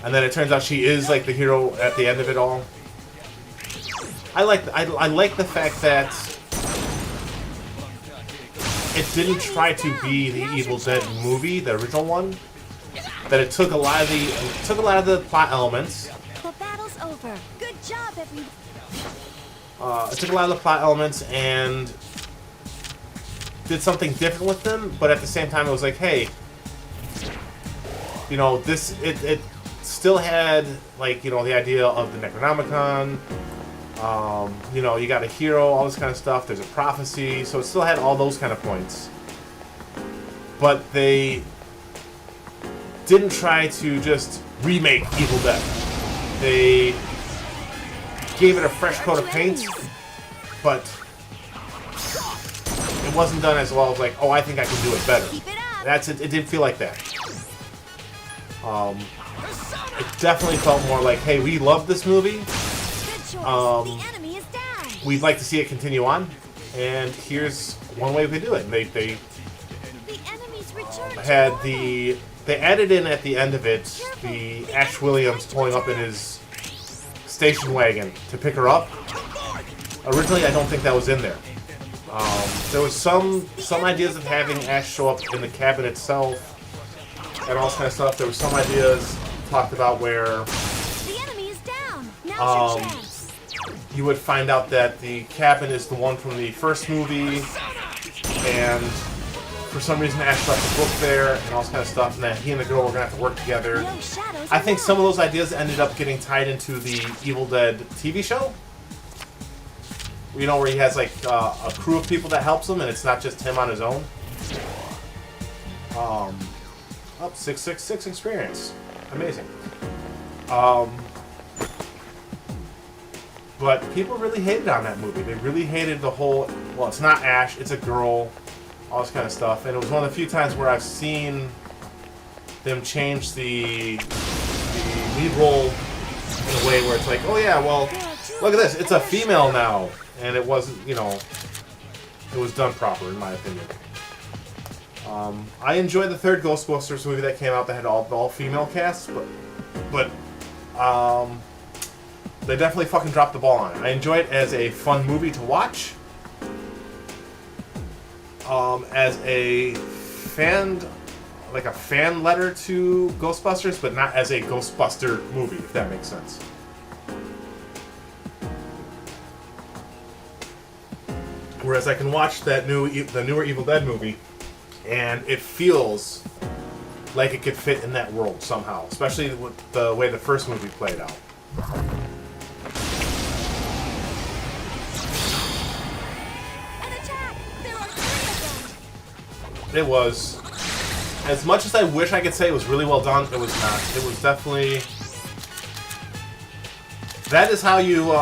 And then it turns out she is like the hero at the end of it all. I like the fact that it didn't try to be the Evil Dead movie, the original one. That it took a lot of the plot elements. The battle's over. Good job, everyone. It took a lot of the plot elements and did something different with them, but at the same time it was like, hey, you know, it still had, like, you know, the idea of the Necronomicon, you know, you got a hero, all this kind of stuff, there's a prophecy, so it still had all those kind of points. But they didn't try to just remake Evil Dead. They gave it a fresh coat of paint, but it wasn't done as well as like, oh, I think I can do it better. It didn't feel like that. It definitely felt more like, hey, we love this movie. The enemy is down. We'd like to see it continue on, and here's one way we can do it. And they The enemy's returned. had they added in at the end of it the Ash Williams pulling up in his station wagon to pick her up. Originally, I don't think that was in there. There was some ideas of having Ash show up in the cabin itself and all this kind of stuff. There were some ideas talked about where The enemy is down. Now's your chance. you would find out that the cabin is the one from the first movie, and for some reason Ash left the book there and all this kind of stuff, and that he and the girl were going to have to work together. No shadows I think allowed. some of those ideas ended up getting tied into the Evil Dead TV show. You know, where he has like a crew of people that helps him, and it's not just him on his own. 666 experience, amazing. But people really hated on that movie. They really hated the whole. Well, it's not Ash, it's a girl, all this kind of stuff. And it was one of the few times where I've seen them change the lead role in a way where it's like, oh yeah, well, look at this, it's a female now. And it wasn't, you know, it was done proper, in my opinion. I enjoyed the third Ghostbusters movie that came out that had all female casts, but they definitely fucking dropped the ball on it. I enjoyed it as a fun movie to watch. As a fan, like a fan letter to Ghostbusters, but not as a Ghostbuster movie, if that makes sense. Whereas I can watch the newer Evil Dead movie, and it feels like it could fit in that world somehow, especially with the way the first movie played out. An attack. There are 3 of them. It was, as much as I wish I could say it was really well done, it was not. It was definitely, that is how you,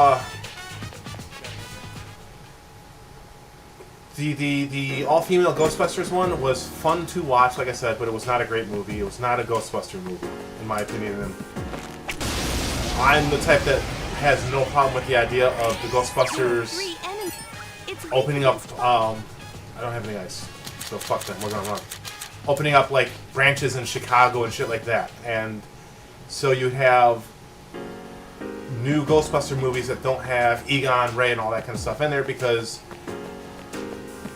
the all-female Ghostbusters one was fun to watch, like I said, but it was not a great movie. It was not a Ghostbuster movie, in my opinion. And I'm the type that has no problem with the idea of the Ghostbusters 3 enemies. It's weak opening up, against- I don't have any ice, so fuck them, we're gonna run. Opening up, like, branches in Chicago and shit like that. And so you have new Ghostbuster movies that don't have Egon, Ray, and all that kind of stuff in there because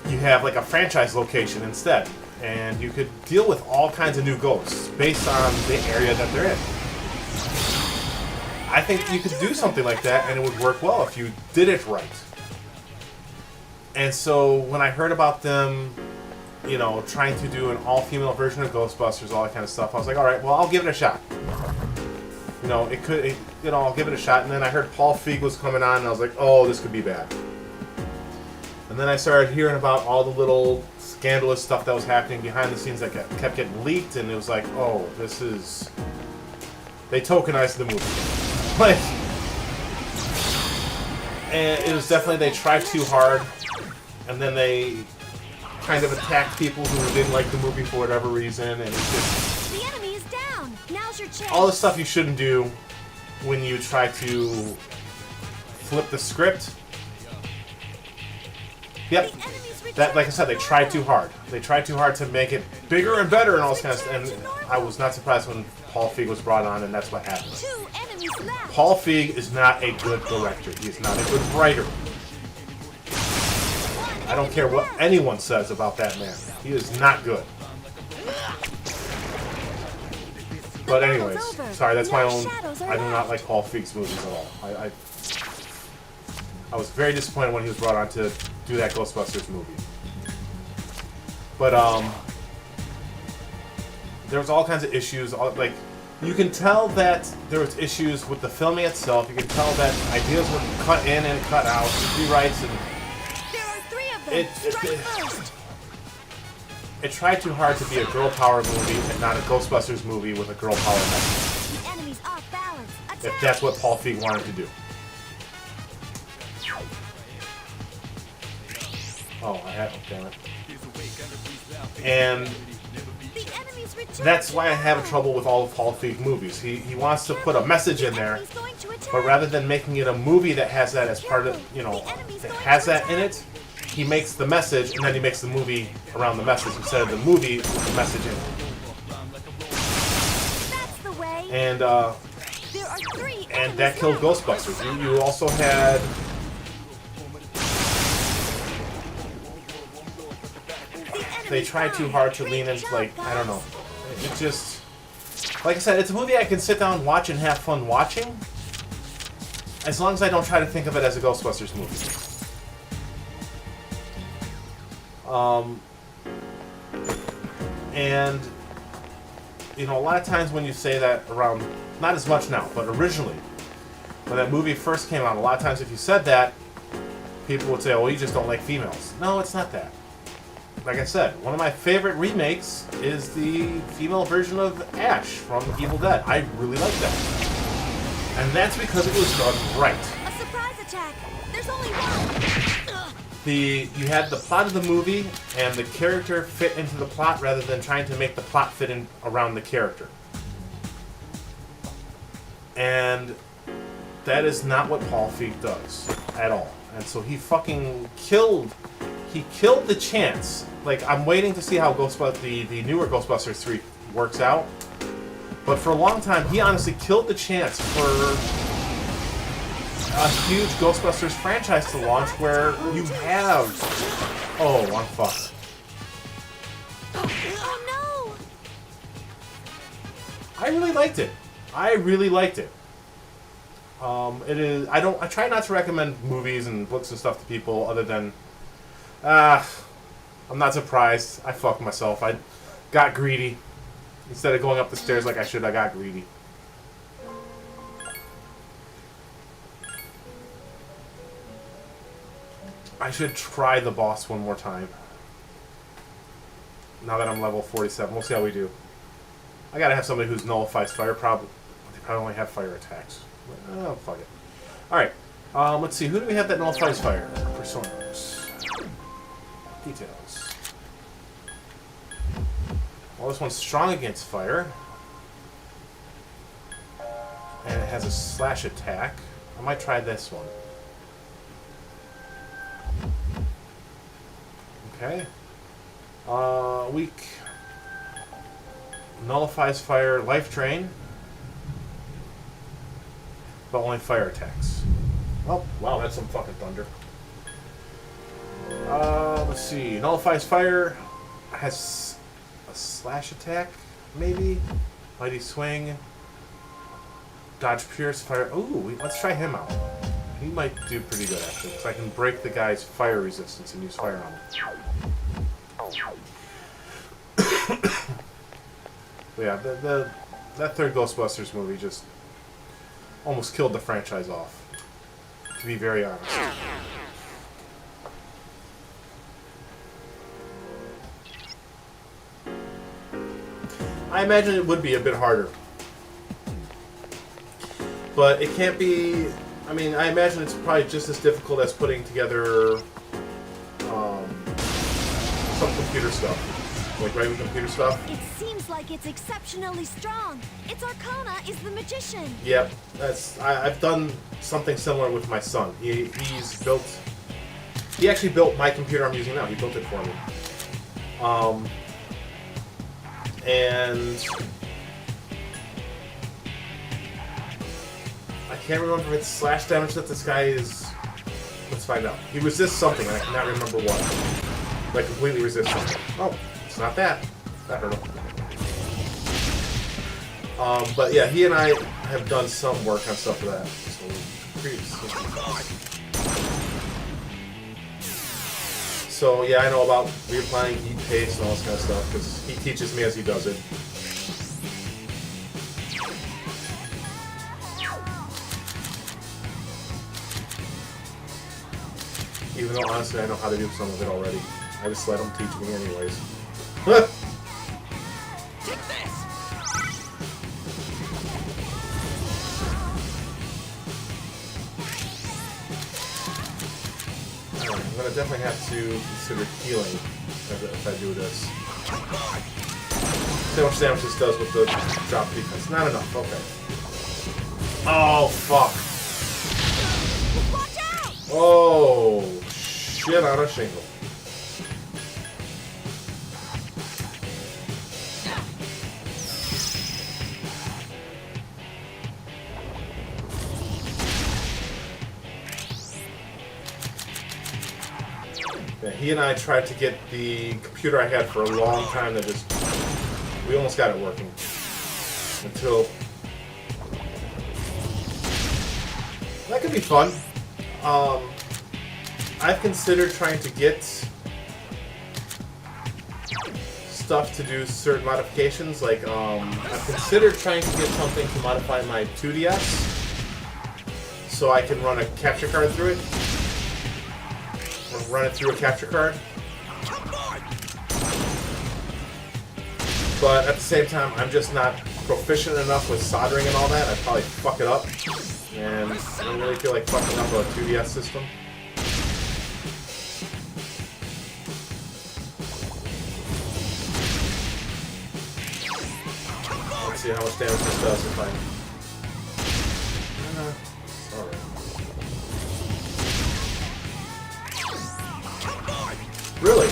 you have, like, a franchise location instead. And you could deal with all kinds of new ghosts based on the area that they're in. I think you could do something like that and it would work well if you did it right. And so when I heard about them you know, trying to do an all-female version of Ghostbusters, all that kind of stuff. I was like, all right, well, I'll give it a shot. You know, I'll give it a shot. And then I heard Paul Feig was coming on, and I was like, oh, this could be bad. And then I started hearing about all the little scandalous stuff that was happening behind the scenes that kept getting leaked, and it was like, oh, this is... They tokenized the movie. Like... And it was definitely, they tried too hard, and then they kind of attacked people who didn't like the movie for whatever reason, and it's just... The enemy is down. Now's your chance. All the stuff you shouldn't do when you try to flip the script. Yep. That, like I said, they tried too hard. They tried too hard to make it bigger and better and all this kind of stuff. And I was not surprised when Paul Feig was brought on, and that's what happened. Paul Feig is not a good director. He is not a good writer. I don't care what anyone says about that man. He is not good. But anyways, sorry, that's my own... I do not like Paul Feig's movies at all. I was very disappointed when he was brought on to do that Ghostbusters movie. But, there was all kinds of issues, like, you can tell that there was issues with the filming itself. You can tell that ideas were cut in and cut out, rewrites, and There are 3 of them. Strike first. it tried too hard to be a girl power movie and not a Ghostbusters movie with a girl power message. The enemy's off balance. If Attack. that's what Paul Feig wanted to do. Oh, I had... damn it. And The enemy's returned. that's why I have trouble with all of Paul Feig movies. He wants to put a message in there, He's going to attack. but rather than making it a movie that has that as part of, you know, that has that in it, he makes the message, and then he makes the movie around the message instead of the movie with the message in it. That's the way. And There are 3 and that enemies killed left. Ghostbusters. You also had... They tried too hard to lean into, like, I don't know. It just... Like I said, it's a movie I can sit down and watch and have fun watching, as long as I don't try to think of it as a Ghostbusters movie. And, you know, a lot of times when you say that around, not as much now, but originally, when that movie first came out, a lot of times if you said that, people would say, oh, you just don't like females. No, it's not that. Like I said, one of my favorite remakes is the female version of Ash from Evil Dead. I really like that. And that's because it was done right. A surprise attack. There's only one. Ugh. You had the plot of the movie, and the character fit into the plot rather than trying to make the plot fit in around the character. And that is not what Paul Feig does at all. And so he fucking killed the chance. Like, I'm waiting to see how the newer Ghostbusters 3 works out. But for a long time, he honestly killed the chance for a huge Ghostbusters franchise to launch where you have... Oh, I'm fucked. Oh I really liked it. I really liked it. It is... I try not to recommend movies and books and stuff to people other than... I'm not surprised. I fucked myself. I got greedy. Instead of going up the stairs like I should, I got greedy. I should try the boss one more time. Now that I'm level 47. We'll see how we do. I gotta have somebody who's nullifies fire. They probably only have fire attacks. Oh, fuck it. Alright. Let's see. Who do we have that nullifies fire? Personas. Details. Well, this one's strong against fire. And it has a slash attack. I might try this one. Okay. Weak. Nullifies fire, life drain. But only fire attacks. Oh, wow, that's some fucking thunder. Let's see. Nullifies fire. Has a slash attack, maybe? Mighty swing. Dodge pierce, fire. Ooh, let's try him out. He might do pretty good, actually, because I can break the guy's fire resistance and use fire on him. Yeah, that third Ghostbusters movie just almost killed the franchise off, to be very honest. I imagine it would be a bit harder. But it can't be... I mean, I imagine it's probably just as difficult as putting together some computer stuff. Like writing computer stuff. It seems like it's exceptionally strong. Its arcana is the magician. Yep, I've done something similar with my son. He actually built my computer I'm using now. He built it for me. And I can't remember if it's slash damage that this guy is. Let's find out. He resists something, and I cannot remember what. Like completely resists something. Oh, it's not that. That hurt him. But yeah, he and I have done some work on stuff for that. So yeah, I know about reapplying heat paste and all this kind of stuff because he teaches me as he does it. Even though honestly I know how to do some of it already. I just let him teach me anyways. Take this. I'm gonna definitely have to consider healing if I do this. See how much damage this does with the drop defense. Not enough, okay. Oh, fuck. Watch out! Oh, shit on a shingle. Yeah, he and I tried to get the computer I had for a long time that just... We almost got it working. Until... That could be fun. I've considered trying to get stuff to do certain modifications. Like, I've considered trying to get something to modify my 2DS so I can run a capture card through it. Or run it through a capture card. But at the same time, I'm just not proficient enough with soldering and all that. I'd probably fuck it up. And I don't really feel like fucking up a 2DS system. Let's see how much damage this does if I... Alright. Really?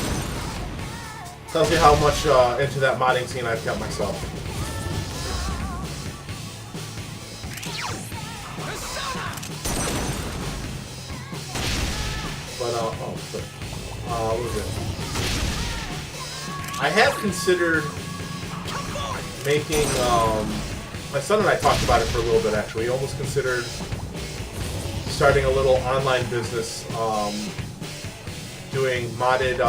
Tells you how much into that modding scene I've kept myself. But, what was it? I have considered making, my son and I talked about it for a little bit, actually. He almost considered starting a little online business, doing modded,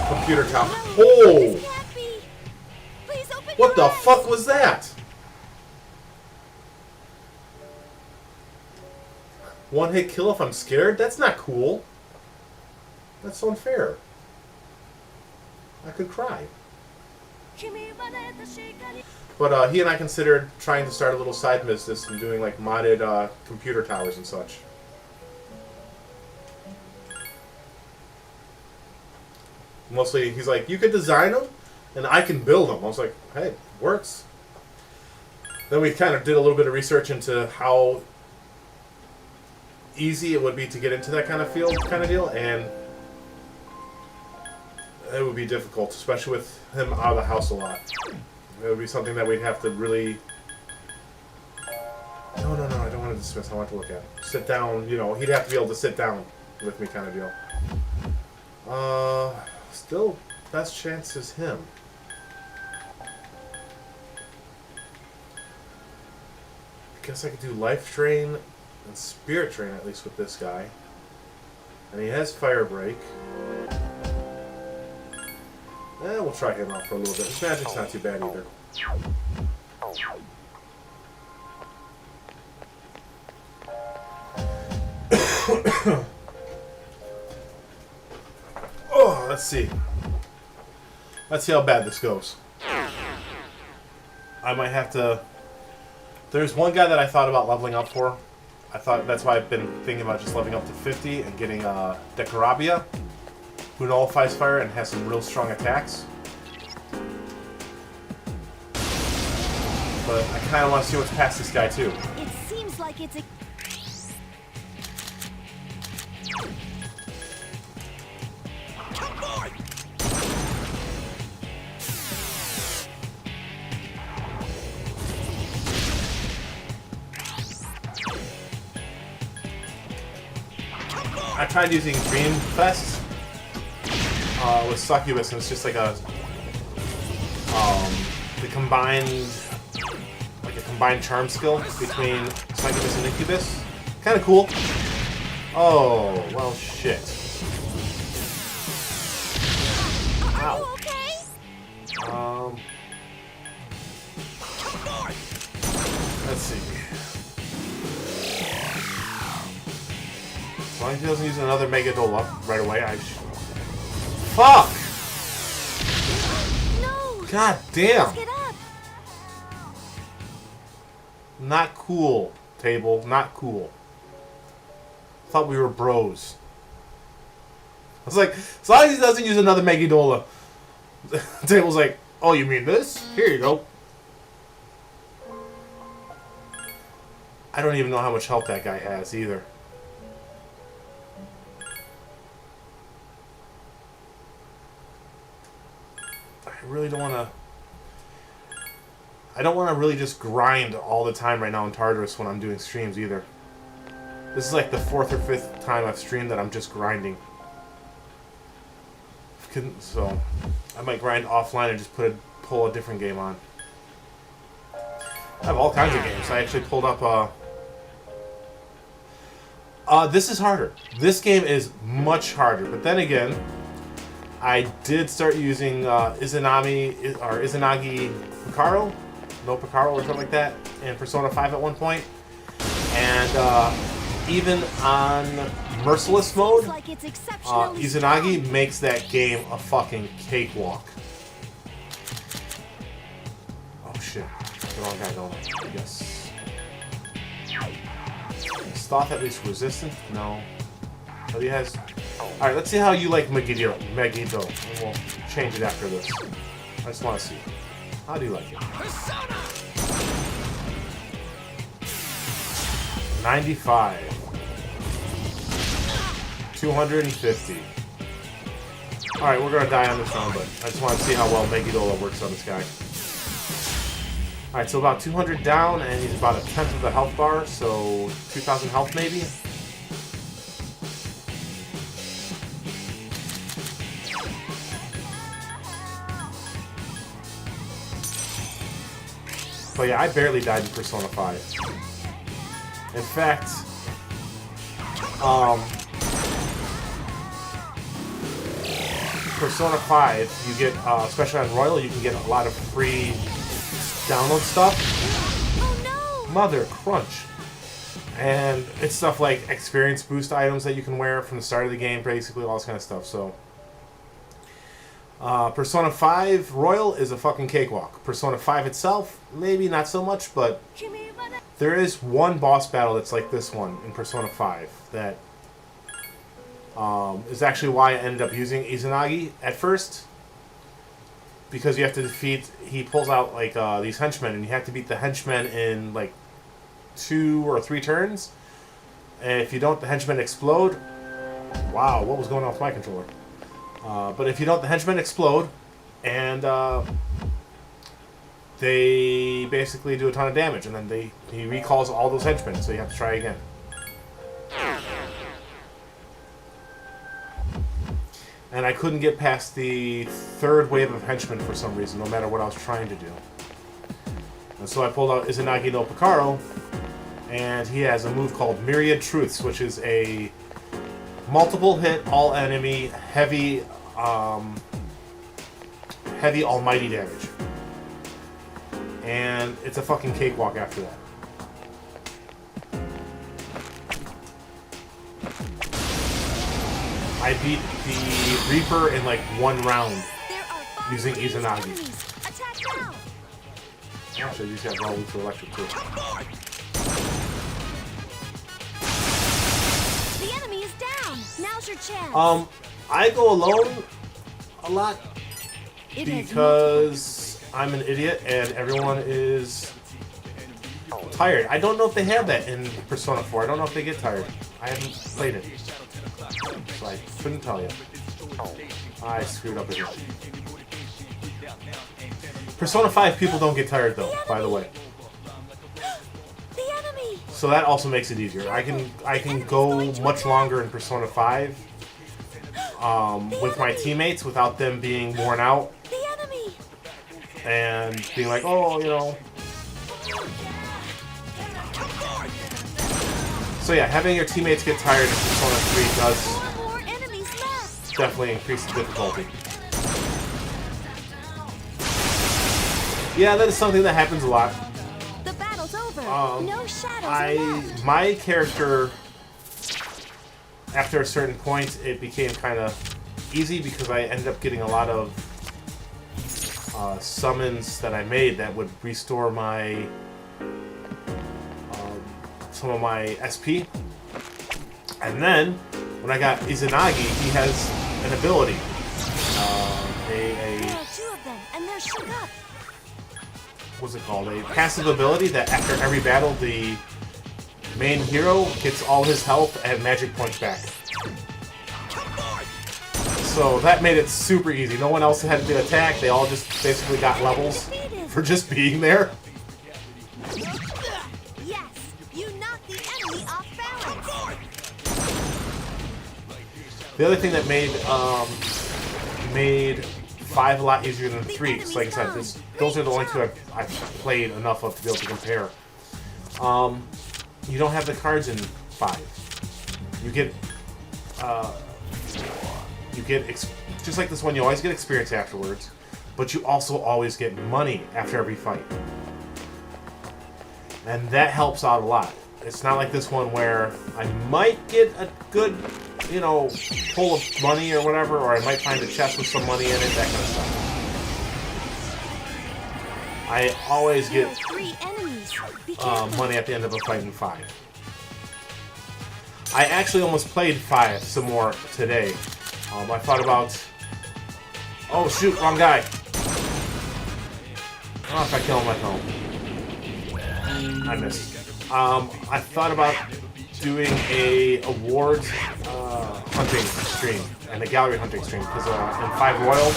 computer top. Oh! What the fuck was that? One hit kill if I'm scared? That's not cool. That's unfair. I could cry. But he and I considered trying to start a little side business and doing like modded computer towers and such. Mostly, he's like, you could design them, and I can build them. I was like, hey, works. Then we kind of did a little bit of research into how easy it would be to get into that kind of field, kind of deal, and it would be difficult, especially with him out of the house a lot. It would be something that we'd have to really... No, I don't want to dismiss. I want to look at it. Sit down, you know, he'd have to be able to sit down with me, kind of deal. Still, best chance is him. I guess I could do Life Drain and Spirit Drain, at least with this guy. And he has Fire Break. We'll try him out for a little bit. His magic's not too bad either. Oh, let's see. Let's see how bad this goes. I might have to... There's one guy that I thought about leveling up for. I thought that's why I've been thinking about just leveling up to 50 and getting Decarabia, who nullifies fire and has some real strong attacks. But I kind of want to see what's past this guy too. It seems like it's a... I tried using Dream Fest with Succubus, and it's just like a the combined charm skill between Succubus and Incubus. Kind of cool. Oh well, shit. Are you okay? Let's see. As long as he doesn't use another Mega Dola right away, Fuck! No! God damn! Let's get up! Not cool, table. Not cool. Thought we were bros. I was like, as long as he doesn't use another Mega Dola. Table's like, oh, you mean this? Here you go. I don't even know how much health that guy has either. I really don't want to... I don't want to really just grind all the time right now in Tartarus when I'm doing streams either. This is like the 4th or 5th time I've streamed that I'm just grinding. So, I might grind offline and just pull a different game on. I have all kinds of games. I actually pulled up this is harder. This game is much harder, but then again, I did start using Izanagi Picaro, no Picaro or something like that, in Persona 5 at one point. And even on Merciless mode, Like it's exceptionally Izanagi makes that game a fucking cakewalk. Oh shit. The wrong guy, don't I? Yes. Is Thoth at least resistant? No. But he has... Alright, let's see how you like Megiddo. And we'll change it after this. I just want to see. How do you like it? 95. 250. Alright, we're gonna die on this round, but I just want to see how well Megiddo works on this guy. Alright, so about 200 down, and he's about 1/10 of the health bar, so 2,000 health maybe? But yeah, I barely died in Persona 5. In fact, Persona 5, you get, especially on Royal, you can get a lot of free download stuff. Oh no! Mother crunch. And it's stuff like experience boost items that you can wear from the start of the game, basically all this kind of stuff. So, Persona 5 Royal is a fucking cakewalk. Persona 5 itself, maybe not so much, but there is one boss battle that's like this one in Persona 5 that is actually why I ended up using Izanagi at first. Because you have to defeat, he pulls out like these henchmen, and you have to beat the henchmen in like 2 or 3 turns. And if you don't, the henchmen explode. Wow, what was going on with my controller? But if you don't, the henchmen explode, and they basically do a ton of damage, and then he recalls all those henchmen, so you have to try again. And I couldn't get past the 3rd wave of henchmen for some reason, no matter what I was trying to do. And so I pulled out Izanagi no Picaro, and he has a move called Myriad Truths, which is a multiple hit, all enemy, heavy heavy almighty damage. And it's a fucking cakewalk after that. I beat the Reaper in like 1 round using Izanagi. Attack now. Actually, these have all to electric too. The enemy is down. Now's your chance. I go alone a lot It has because I'm an idiot and everyone is tired. I don't know if they have that in Persona 4. I don't know if they get tired. I haven't played it, so I couldn't tell you. I screwed up again. Persona 5 people don't get tired though, by the way. The enemy. So that also makes it easier. I can go much longer in Persona 5 with my teammates without them being worn out The enemy. and being like, oh, you know. So yeah, having your teammates get tired in Persona 3 does 4 more enemies left. definitely increase the difficulty. Yeah, that is something that happens a lot. The battle's over. No shadows are left. My character, after a certain point, it became kind of easy because I ended up getting a lot of summons that I made that would restore my some of my SP. And then when I got Izanagi, he has an ability, There are 2 of them, and they're shook up. what's it called? A passive ability that after every battle, the main hero gets all his health and magic points back. So that made it super easy. No one else had to attack. They all just basically got levels for just being there. Yes, you knocked the enemy off balance. The other thing that made 5 a lot easier than 3, because like I said, those are the only 2 I've played enough of to be able to compare. You don't have the cards in 5. You get just like this one, you always get experience afterwards, but you also always get money after every fight. And that helps out a lot. It's not like this one where I might get a good, you know, pull of money or whatever, or I might find a chest with some money in it, that kind of stuff. I always There get are 3 enemies. Be careful. money at the end of a fight in 5. I actually almost played 5 some more today. I thought about... Oh shoot, wrong guy. Oh, if I kill him, I kill him. I missed. I thought about doing a awards hunting stream and a gallery hunting stream because in 5 Royal,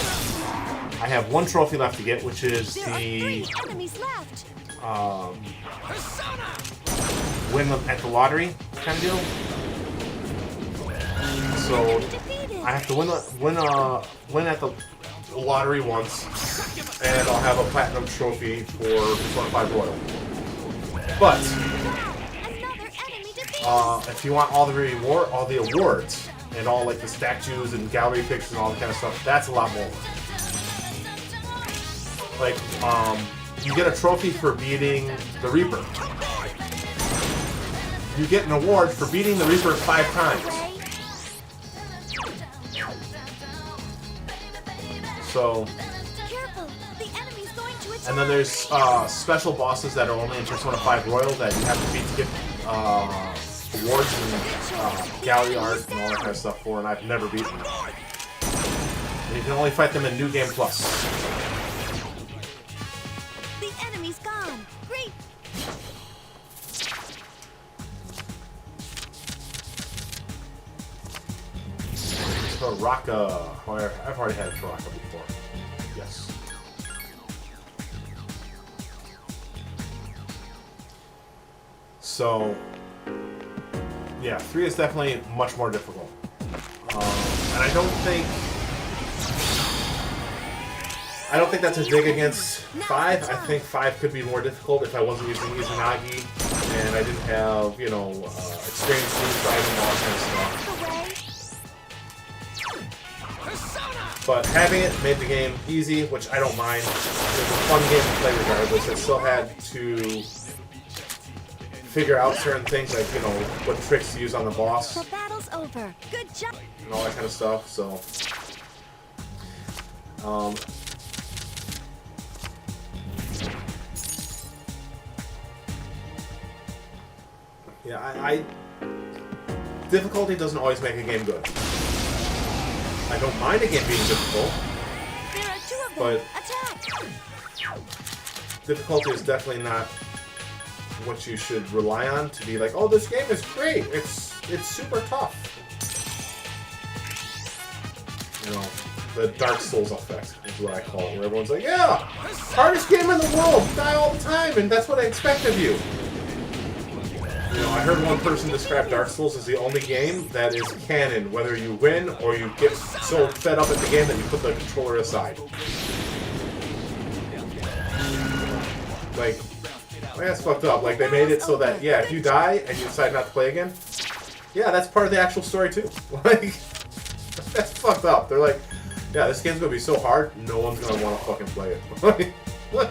I have 1 trophy left to get, which is There are 3 the enemies left. win at the lottery kind of deal. So I have to win at the lottery once, and I'll have a platinum trophy for Persona 5 Royal. But Another enemy defeated. if you want all the awards and all like the statues and gallery pictures and all that kind of stuff, that's a lot more. Like you get a trophy for beating the Reaper. You get an award for beating the Reaper 5 times. So, Careful. The enemy's going to attack. and then there's special bosses that are only in Persona 5 Royal that you have to beat to get awards and gallery art and all that kind of stuff for, and I've never beaten them. And you can only fight them in New Game Plus. The enemy's gone. Great. Taraka. Oh, I've already had Taraka before. Yes. So, yeah, 3 is definitely much more difficult. And I don't think that's a dig against 5. I think 5 could be more difficult if I wasn't using Izanagi and I didn't have, you know, experience driving and all that kind of stuff. But having it made the game easy, which I don't mind. It was a fun game to play regardless. I still had to figure out certain things, like, you know, what tricks to use on the boss. The battle's over. Good job. And all that kind of stuff, so... yeah, difficulty doesn't always make a game good. I don't mind a game being difficult, There are 2 of them. but Attack. difficulty is definitely not what you should rely on to be like, oh, this game is great. It's super tough. You know, the Dark Souls effect is what I call it, where everyone's like, yeah, hardest game in the world, die all the time, and that's what I expect of you. You know, I heard one person describe Dark Souls as the only game that is canon, whether you win or you get so fed up at the game that you put the controller aside. Like, that's fucked up. Like, they made it so that, yeah, if you die and you decide not to play again, yeah, that's part of the actual story too. Like, that's fucked up. They're like, yeah, this game's gonna be so hard, no one's gonna want to fucking play it. Like, what?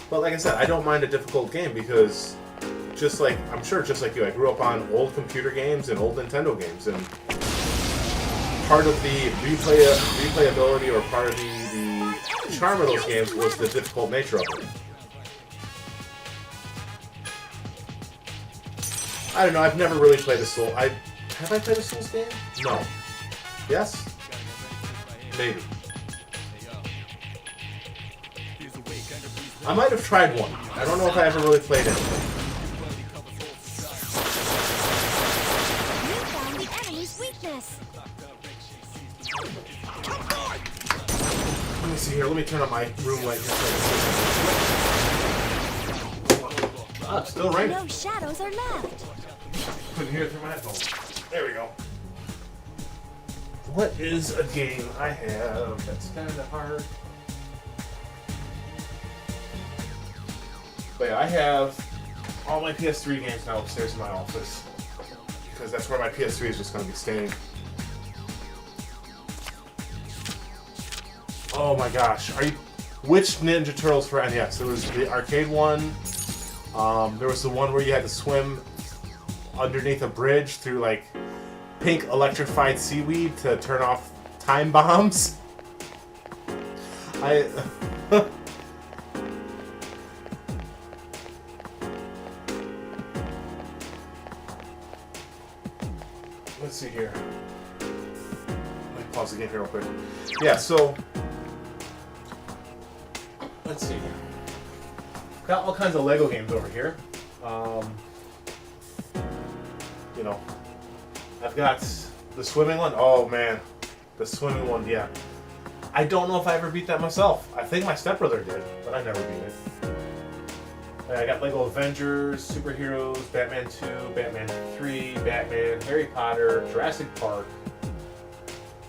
But like I said, I don't mind a difficult game because, just like, I'm sure just like you, I grew up on old computer games and old Nintendo games, and part of the replayability or part of the charm of those games was the difficult nature of it. I don't know, I've never really played a Soul. Have I played a Souls game? No. Yes? Maybe. I might have tried one. I don't know if I ever really played it. You found the enemy's weakness. Let me see here. Let me turn on my room light here. Ah, it's still raining. No shadows are left. Couldn't hear it through my headphones. There we go. What is a game I have that's kind of hard? But yeah, I have all my PS3 games now upstairs in my office because that's where my PS3 is just going to be staying. Oh my gosh! Which Ninja Turtles for NES? There was the arcade one. There was the one where you had to swim underneath a bridge through like pink electrified seaweed to turn off time bombs. Let's see here. Let me pause the game here real quick. Yeah, so let's see. Got all kinds of Lego games over here. You know, I've got the swimming one. Oh man, the swimming one. Yeah, I don't know if I ever beat that myself. I think my stepbrother did, but I never beat it. I got Lego Avengers, Superheroes, Batman 2, Batman 3, Batman, Harry Potter, Jurassic Park,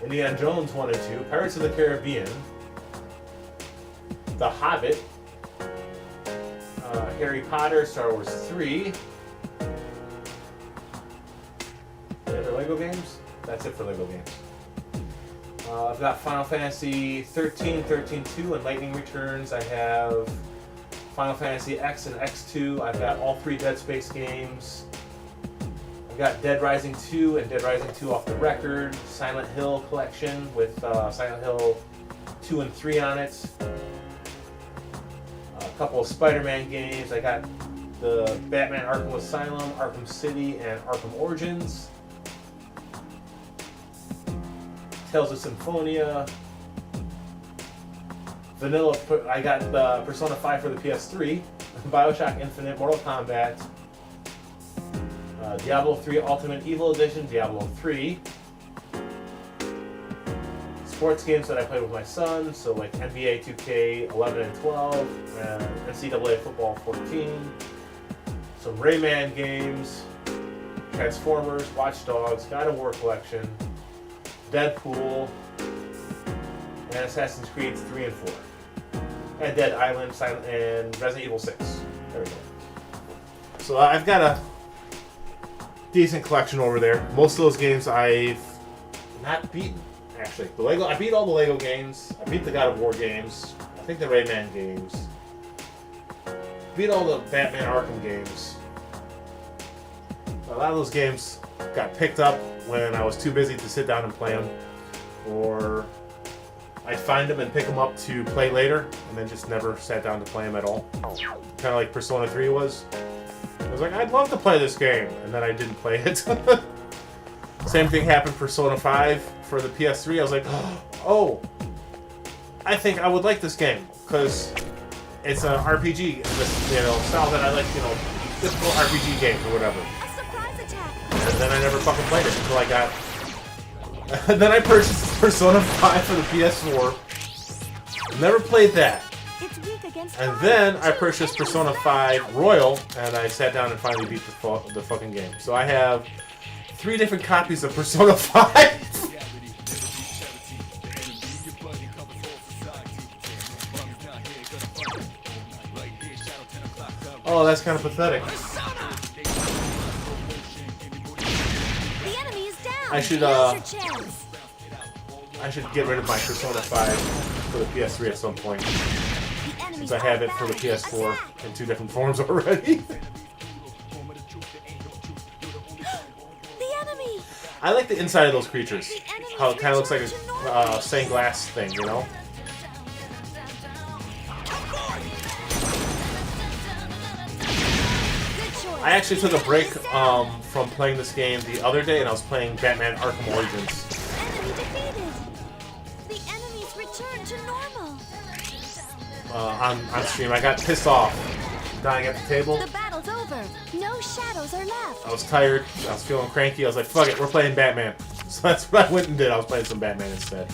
Indiana Jones 1 and 2, Pirates of the Caribbean, The Hobbit, Harry Potter, Star Wars 3. Any other Lego games? That's it for Lego games. I've got Final Fantasy 13, 13-2, and Lightning Returns. I have Final Fantasy X and X2. I've got all 3 Dead Space games. I've got Dead Rising 2 and Dead Rising 2 Off the Record. Silent Hill collection with Silent Hill 2 and 3 on it. A couple of Spider-Man games. I got the Batman Arkham Asylum, Arkham City, and Arkham Origins. Tales of Symphonia. Vanilla, I got the Persona 5 for the PS3, Bioshock Infinite, Mortal Kombat, Diablo 3 Ultimate Evil Edition, Diablo 3, sports games that I played with my son, so like NBA 2K 11 and 12, NCAA Football 14, some Rayman games, Transformers, Watch Dogs, God of War Collection, Deadpool, and Assassin's Creed 3 and 4. And Dead Island, and Resident Evil 6. There we go. So I've got a decent collection over there. Most of those games I've not beaten. Actually, I beat all the Lego games. I beat the God of War games. I think the Rayman games. Beat all the Batman Arkham games. A lot of those games got picked up when I was too busy to sit down and play them, or I'd find them and pick them up to play later, and then just never sat down to play them at all. Kind of like Persona 3 was. I was like, I'd love to play this game, and then I didn't play it. Same thing happened for Persona 5 for the PS3. I was like, oh, I think I would like this game, because it's an RPG, style that I like, typical RPG games or whatever. A surprise attack. And then I never fucking played it until I got... And then I purchased Persona 5 for the PS4. Never played that. It's weak against And fire. then I purchased Persona 5 Royal, and I sat down and finally beat the fucking game. So I have 3 different copies of Persona 5. Oh, that's kind of pathetic. The enemy is down. I should, Now's your chance. I should get rid of my Persona 5 for the PS3 at some point, The enemy's since I have it for the outmatched. PS4 Attack. in 2 different forms already. The enemy. I like the inside of those creatures. The enemy's How it kind of looks like returned to normal. a stained glass thing, you know? Good choice. I actually took a break from playing this game the other day, and I was playing Batman Arkham Origins. Enemy defeated. The enemy's returned to normal. On stream. I got pissed off dying at the table. The battle's over. No shadows are left. I was tired. I was feeling cranky. I was like, fuck it, we're playing Batman. So that's what I went and did. I was playing some Batman instead.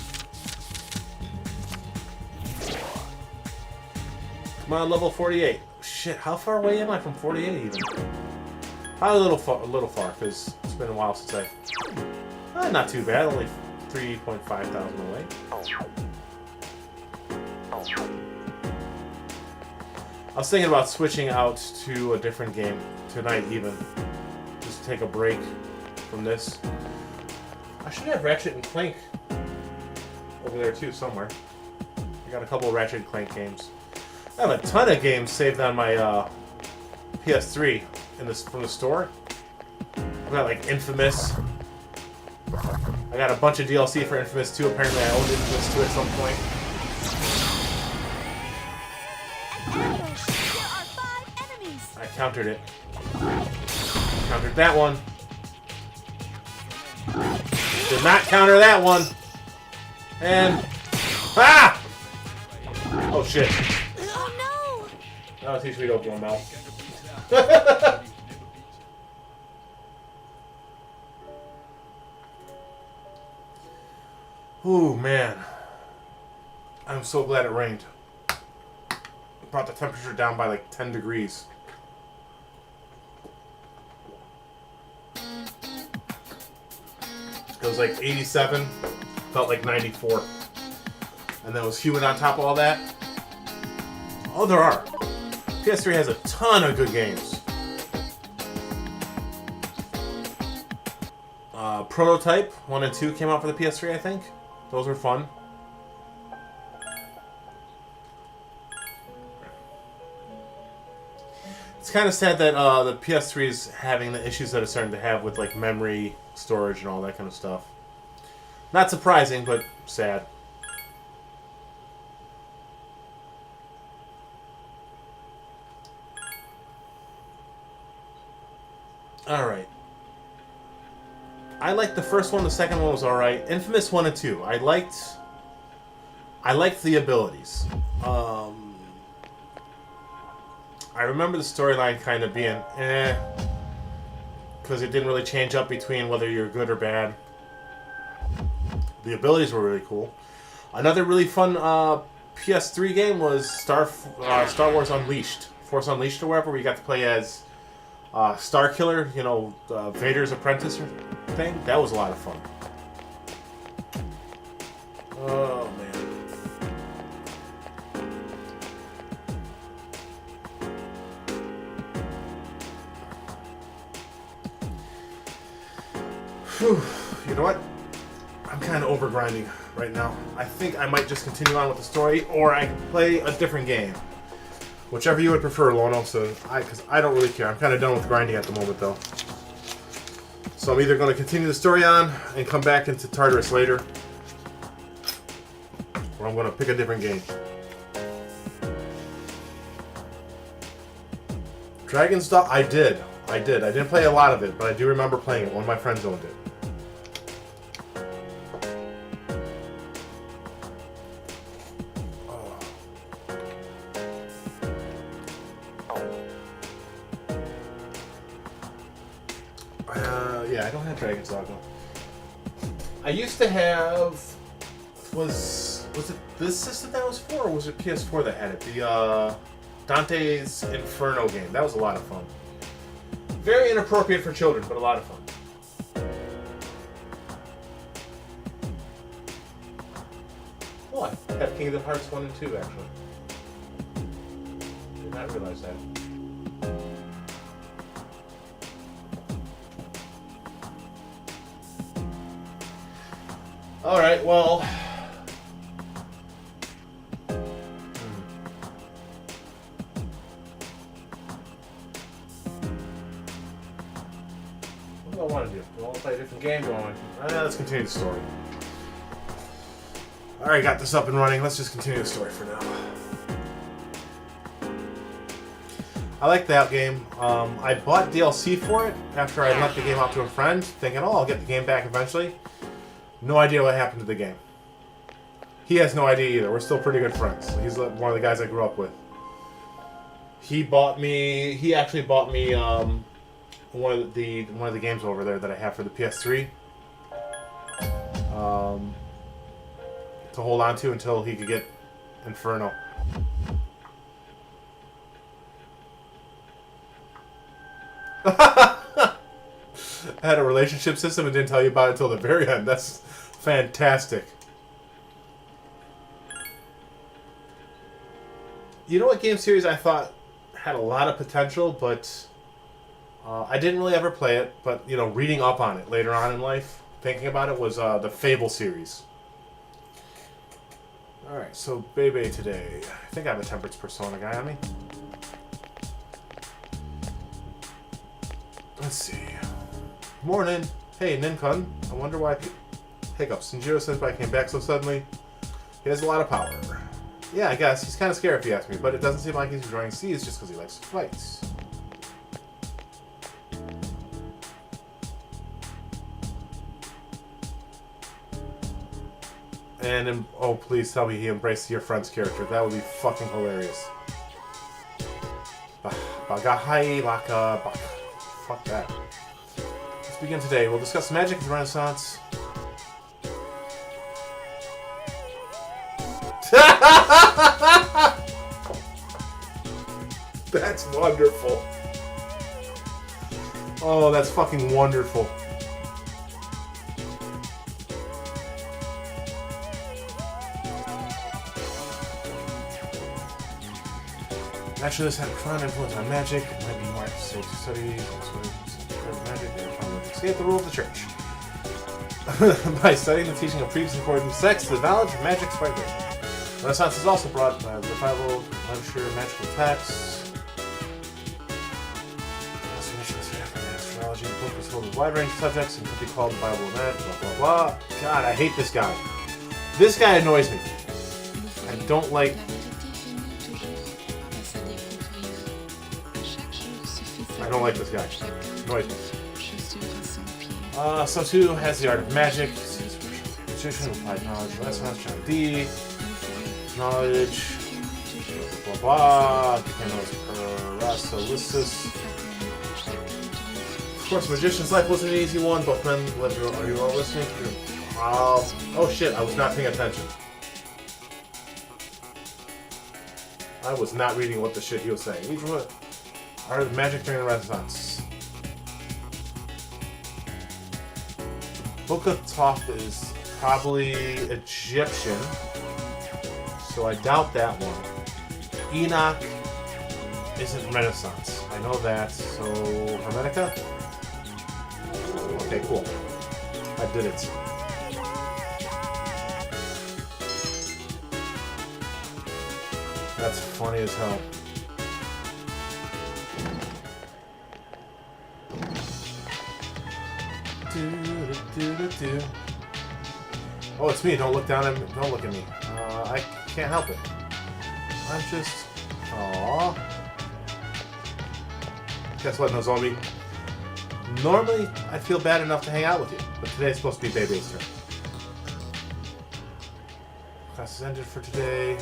Come on, level 48. Shit, how far away am I from 48 even? Probably a little far, because it's been a while since not too bad. Only 3.5 thousand away. I was thinking about switching out to a different game tonight even. Just take a break from this. I should have Ratchet and Clank over there too somewhere. I got a couple of Ratchet and Clank games. I have a ton of games saved on my PS3 from the store. I've got like Infamous. I got a bunch of DLC for Infamous 2. Apparently I owned Infamous 2 at some point. Ambush. There are 5 enemies. I countered it. Countered that one. Did not counter that one. And... Ah! Oh shit. Oh That'll teach me to open my mouth. Ooh, man. I'm so glad it rained. It brought the temperature down by like 10 degrees. It was like 87, felt like 94. And then it was humid on top of all that. Oh, there are. PS3 has a ton of good games. Prototype 1 and 2 came out for the PS3, I think. Those were fun. It's kind of sad that the PS3 is having the issues that it's starting to have with like memory storage and all that kind of stuff. Not surprising, but sad. Alright. I liked the first one, the second one was alright. Infamous 1 and 2. I liked the abilities. I remember the storyline kind of being because it didn't really change up between whether you're good or bad. The abilities were really cool. Another really fun PS3 game was Star Wars Unleashed. Force Unleashed or whatever, where you got to play as Star Killer, Vader's apprentice thing. That was a lot of fun. Oh, man. Whew. You know what? I'm kind of over grinding right now. I think I might just continue on with the story, or I can play a different game. Whichever you would prefer, Lono. Because I don't really care. I'm kind of done with grinding at the moment, though. So I'm either going to continue the story on and come back into Tartarus later, or I'm going to pick a different game. Dragon's Dogma, I did. I didn't play a lot of it, but I do remember playing it. One of my friends owned it. Yeah, I don't have Dragon's Dogma. I used to have... Was it this system that was for, or was it PS4 that had it? The Dante's Inferno game. That was a lot of fun. Very inappropriate for children, but a lot of fun. Oh, I have Kingdom Hearts 1 and 2, actually. Did not realize that. Alright, well... What do I want to do? Do I want to play a different game? Let's continue the story. Alright, got this up and running. Let's just continue the story for now. I like that game. I bought DLC for it after I left the game out to a friend, thinking, oh, I'll get the game back eventually. No idea what happened to the game. He has no idea either. We're still pretty good friends. He's one of the guys I grew up with. He actually bought me one of the games over there that I have for the PS3 to hold on to until he could get Inferno. I had a relationship system and didn't tell you about it until the very end. That's fantastic. You know what game series I thought had a lot of potential, but I didn't really ever play it, but, you know, reading up on it later on in life, thinking about it, was the Fable series. Alright, so Bebe today. I think I have a Temperance Persona guy on me. Let's see. Morning. Hey, Ninkun. I wonder why... Hiccups. Sinjiro says why I came back so suddenly. He has a lot of power. Yeah, I guess. He's kind of scary if you ask me, but it doesn't seem like he's enjoying seas just because he likes to fight. And, oh, please tell me he embraced your friend's character. That would be fucking hilarious. Bagahai Baka Baka. Fuck that. Let's begin today. We'll discuss magic and the Renaissance. That's wonderful. Oh, that's fucking wonderful. Naturally, this had a profound influence on magic. It might be more safe to study. Magic, they're trying to escape the rule of the church. By studying the teaching of previous important sects, the knowledge of magic spread. Renaissance is also brought by revival, literature, magical texts. Astrology, the book was filled with wide range of subjects and could be called the Bible of Magic, blah, blah, blah. God, I hate this guy. This guy annoys me. I don't like... I don't like this guy. Annoys me. So too has the art of magic. Magician, applied knowledge, Renaissance, John D. Knowledge. Blah blah blah. Paracelsus. Of course, magician's life wasn't an easy one. Both men, are you all listening? Oh shit! I was not paying attention. I was not reading what the shit he was saying. Each one. Art of magic during the Renaissance. Book of Thoth is probably Egyptian, so I doubt that one. Enoch isn't Renaissance. I know that. So Hermetica? Okay, cool. I did it. That's funny as hell. Oh, it's me. Don't look down at me. Don't look at me. I can't help it. I'm just... Aww. Guess what, Nozomi? Normally, I'd feel bad enough to hang out with you, but today's supposed to be Bebe's turn. Class is ended for today.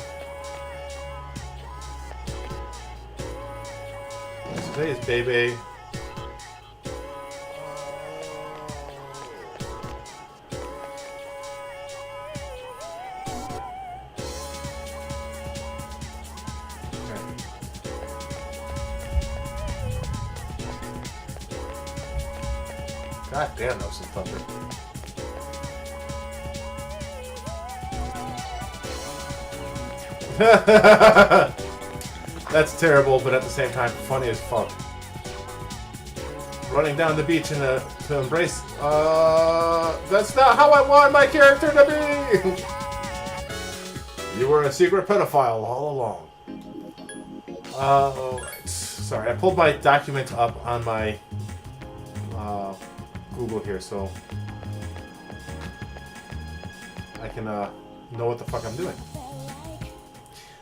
Today is Bebe. God damn, that was some thunder. That's terrible, but at the same time, funny as fuck. Running down the beach to embrace... that's not how I want my character to be! You were a secret pedophile all along. Right. Sorry, I pulled my document up on my... Google here, so I can know what the fuck I'm doing.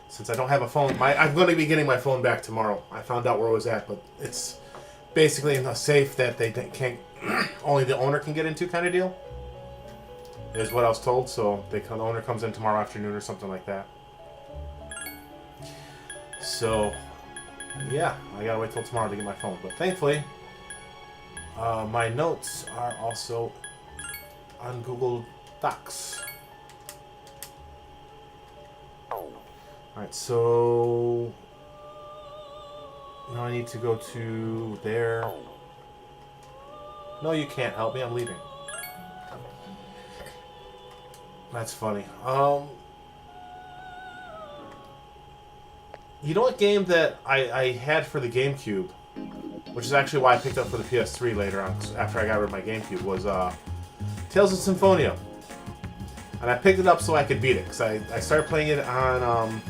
Since I don't have a phone, I'm going to be getting my phone back tomorrow. I found out where it was at, but it's basically in a safe that they can't, only the owner can get into, kind of deal. Is what I was told. So the owner comes in tomorrow afternoon or something like that. So yeah, I gotta wait till tomorrow to get my phone. But thankfully, my notes are also on Google Docs. Alright, so now I need to go to there. No, you can't help me, I'm leaving. That's funny. You know what game that I had for the GameCube, which is actually why I picked up for the PS3 later on, after I got rid of my GameCube, was Tales of Symphonia. And I picked it up so I could beat it, because I started playing it on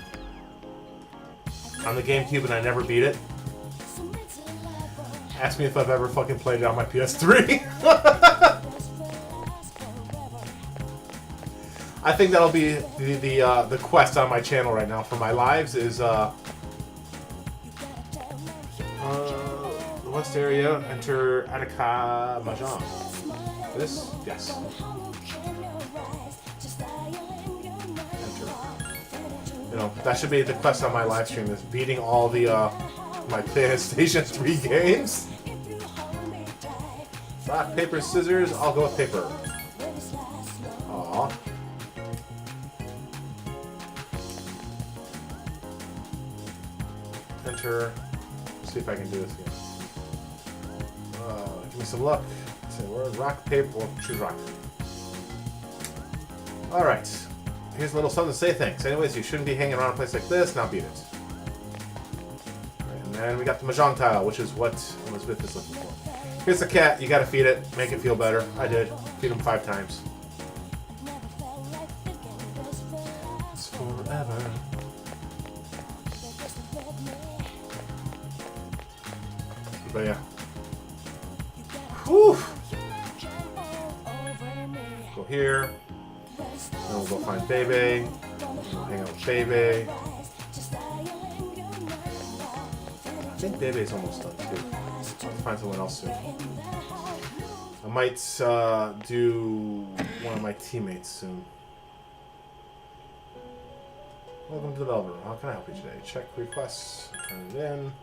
the GameCube and I never beat it. Ask me if I've ever fucking played it on my PS3. I think that'll be the quest on my channel right now for my lives is the West area, enter Attica Mahjong. This? Yes. Enter. You know, that should be the quest on my live stream, is beating all the my PlayStation 3 games. Rock, paper, scissors, I'll go with paper. Aww. Enter. Let's see if I can do this again. Give me some luck. Say word, rock, paper, well, choose rock. Alright. Here's a little something to say thanks. Anyways, you shouldn't be hanging around a place like this. Now beat it. Right, and then we got the Mahjong tile, which is what Elizabeth is looking for. Here's the cat. You gotta feed it. Make it feel better. I did. Feed him 5 times. It's forever. But yeah. Whew. Go here. Then we'll go find Bebe. We'll hang out with Bebe. I think Bebe's almost done too. I'll find someone else soon. I might do one of my teammates soon. Welcome to the developer. How can I help you today? Check requests. Turn it in.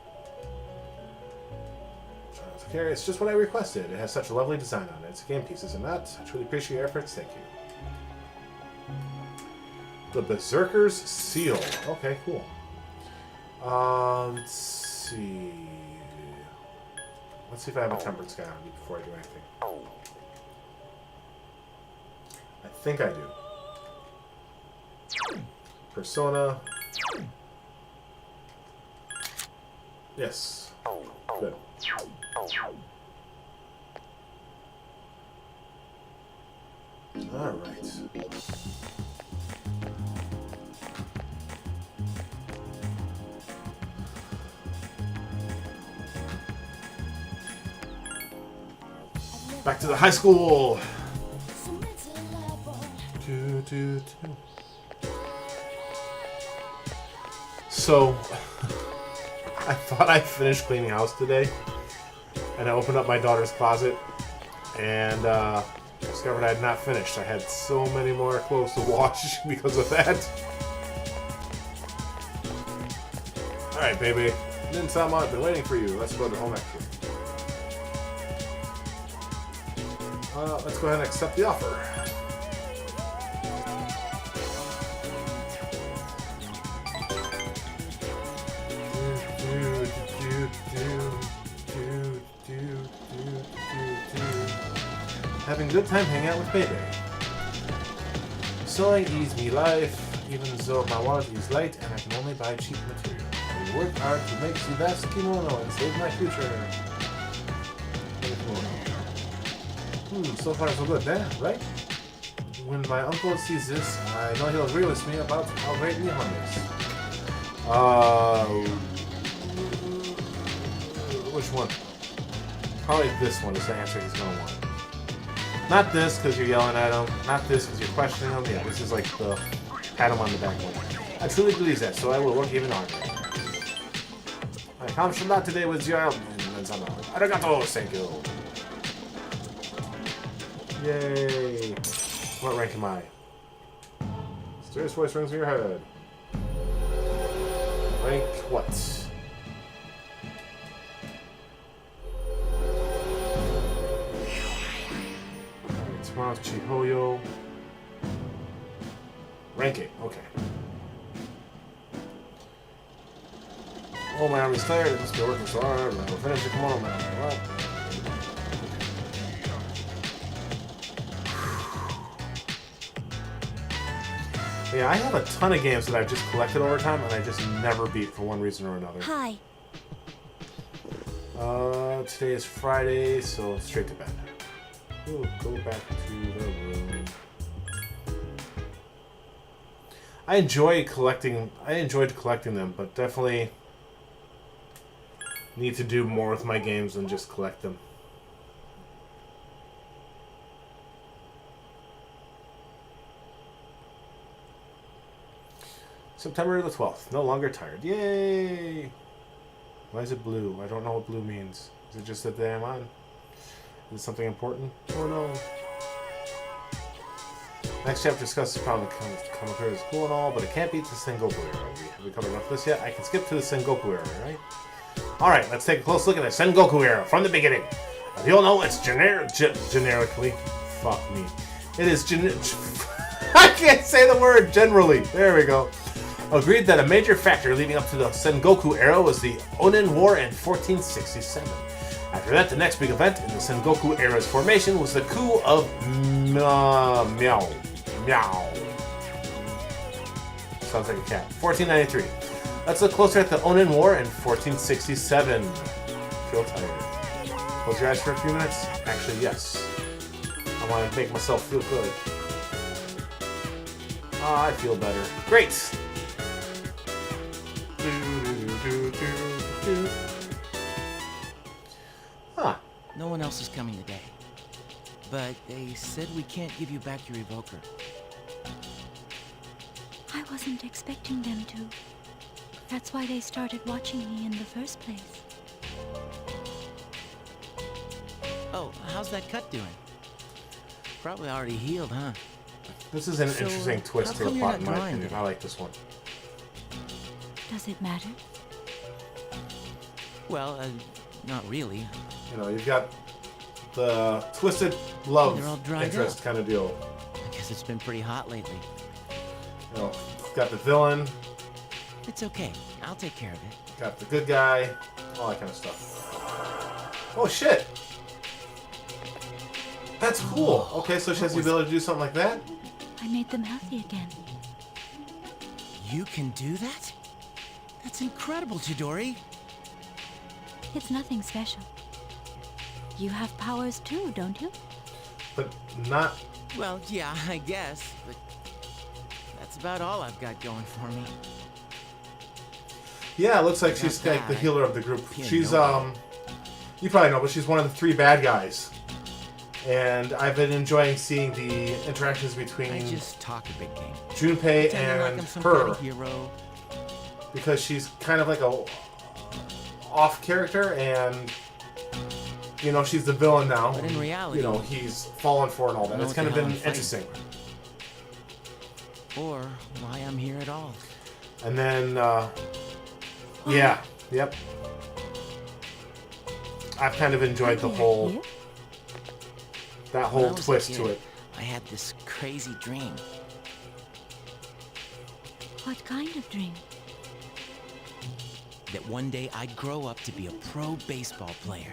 Okay, it's just what I requested. It has such a lovely design on it. It's a game piece, isn't it? I truly appreciate your efforts. Thank you. The Berserker's Seal. Okay, cool. Let's see. Let's see if I have a temperance guy on me before I do anything. I think I do. Persona. Yes. Good. Alright. Back to the high school. So, I thought I finished cleaning house today, and I opened up my daughter's closet, and discovered I had not finished. I had so many more clothes to wash because of that. Alright, baby. Ninsama, I've been waiting for you. Let's go to home ec. Let's go ahead and accept the offer. Having a good time hanging out with baby. Sewing ease me life, even though my wallet is light and I can only buy cheap material. I work hard to make the best kimono and save my future. So far so good, eh? Right? When my uncle sees this, I know he'll agree with me about how great Nihon is. Which one? Probably this one is the answer he's gonna want. Not this because you're yelling at him. Not this because you're questioning him. Yeah, this is like the pat him on the back one. I truly believe that, so I will work even harder. My accomplishment today was your arigato, thank you. Yay! What rank am I? Mysterious voice rings in your head. Rank what? Alright, tomorrow's Chihoyo. Rank 8, okay. Oh, my army's tired. It must be working so hard. We'll finish the kimono, man. What? Yeah, I have a ton of games that I've just collected over time and I just never beat for one reason or another. Hi. Today is Friday, so straight to bed. Ooh, go back to the room. I enjoyed collecting them, but definitely need to do more with my games than just collect them. September the 12th. No longer tired. Yay! Why is it blue? I don't know what blue means. Is it just the day I'm on? Is it something important? Oh no. Next chapter discusses probably Kamakura is cool and all, but it can't beat the Sengoku era. Have we covered enough of this yet? I can skip to the Sengoku era, right? Alright, let's take a close look at the Sengoku era from the beginning. As you all know, it's generically. Fuck me. It is I can't say the word generally. There we go. Agreed that a major factor leading up to the Sengoku era was the Onin War in 1467. After that, the next big event in the Sengoku era's formation was the coup of Meow. Sounds like a cat. 1493. Let's look closer at the Onin War in 1467. Feel tired. Close your eyes for a few minutes? Actually, yes. I want to make myself feel good. I feel better. Great! Huh. No one else is coming today. But they said we can't give you back your evoker. I wasn't expecting them to. That's why they started watching me in the first place. Oh, how's that cut doing? Probably already healed, huh? This is an interesting twist how to come the you're plot, not in my drawing opinion. today? I like this one. Does it matter? Well, not really. You know, you've got the twisted love They're all dried interest up. kind of deal. I guess it's been pretty hot lately. You know, got the villain, It's okay. I'll take care of it. got the good guy, all that kind of stuff. Oh shit! That's cool. Okay, so she has the ability to do something like that? I made them healthy again. You can do that? That's incredible, Chidori. It's nothing special. You have powers too, don't you? But not Well, yeah, I guess, but that's about all I've got going for me. Yeah, it looks like she's like the healer of the group. She's you probably know, but she's one of the 3 bad guys. And I've been enjoying seeing the interactions between I just talk a big game. Junpei Pretending and like I'm some her. kind of hero. Because she's kind of like a off character, and you know, she's the villain now. But in reality, you know, he's fallen for and all that. know It's what kind of the been hell I'm interesting. Or why I'm here at all. And then, yeah, yep. I've kind of enjoyed the whole, that When I whole was a twist kid, to it. I had this crazy dream. What kind of dream? That one day I'd grow up to be a pro baseball player.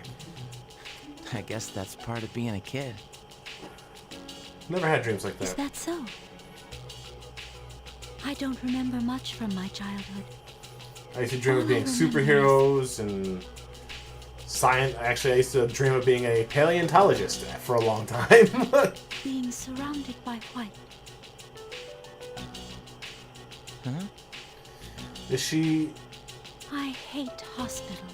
I guess that's part of being a kid. Never had dreams like Is that. that so? I don't remember much from my childhood. I used to dream of All I being remember superheroes and science. Actually, I used to dream of being a paleontologist for a long time. Being surrounded by what? Huh? Is she? I hate hospitals.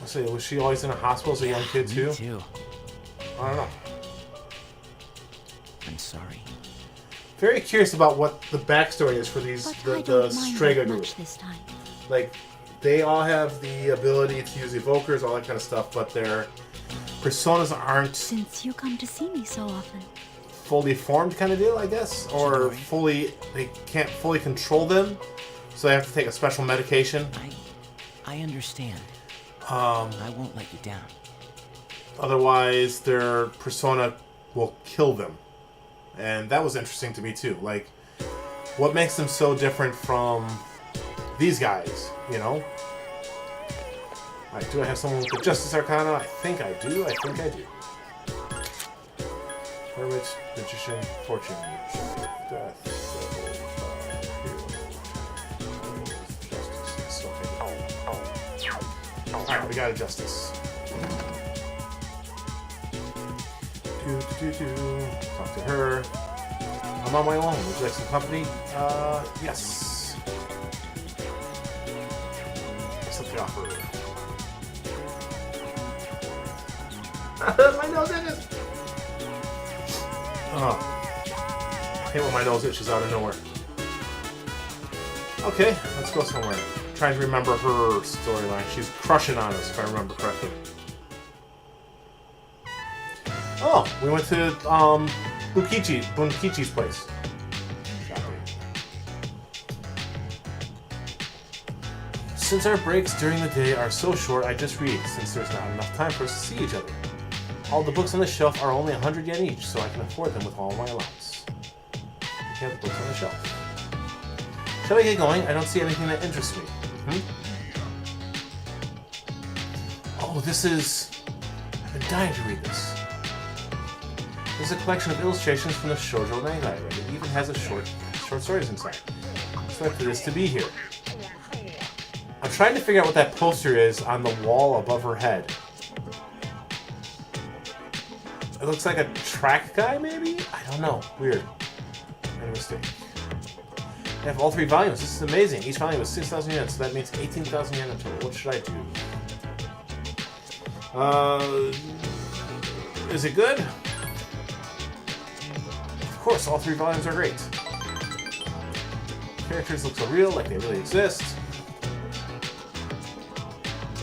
Let's see. Was she always in a hospital as a young kid Me too? too. I don't know. I'm sorry. Very curious about what the backstory is for these But the I don't mind Strega that group. much this time. Like, they all have the ability to use evokers, all that kind of stuff, but their personas aren't Since you come to see me so often. fully formed, kind of deal, I guess, or they can't fully control them, so they have to take a special medication. I understand. Um, I won't let you down. Otherwise, their persona will kill them. And that was interesting to me too. Like, what makes them so different from these guys, you know? Alright, do I have someone with the Justice Arcana? I think I do. Hermit, Magician, Fortune, Death, Devil, Justice. Alright, we got a Justice. Talk to her. I'm on my own. Would you like some company? Yes. Accept the offer. My nose itches. I hate when my nose itches out of nowhere. Okay, let's go somewhere. I'm trying to remember her storyline. She's crushing on us, if I remember correctly. Oh, we went to Bunkichi's place. Shopping. Since our breaks during the day are so short, I just read, since there's not enough time for us to see each other. All the books on the shelf are only 100 yen each, so I can afford them with all my allowance. We have the books on the shelf. Shall we get going? I don't see anything that interests me. Oh, this is... I've been dying to read this. There's a collection of illustrations from the shoujo manga I read. It even has a short stories inside. I expected this to be here. I'm trying to figure out what that poster is on the wall above her head. It looks like a track guy, maybe? I don't know. Weird. Made a mistake. I have all 3 volumes. This is amazing. Each volume is 6,000 yen, so that means 18,000 yen in total. What should I do? Is it good? Of course, all 3 volumes are great. Characters look so real, like they really exist.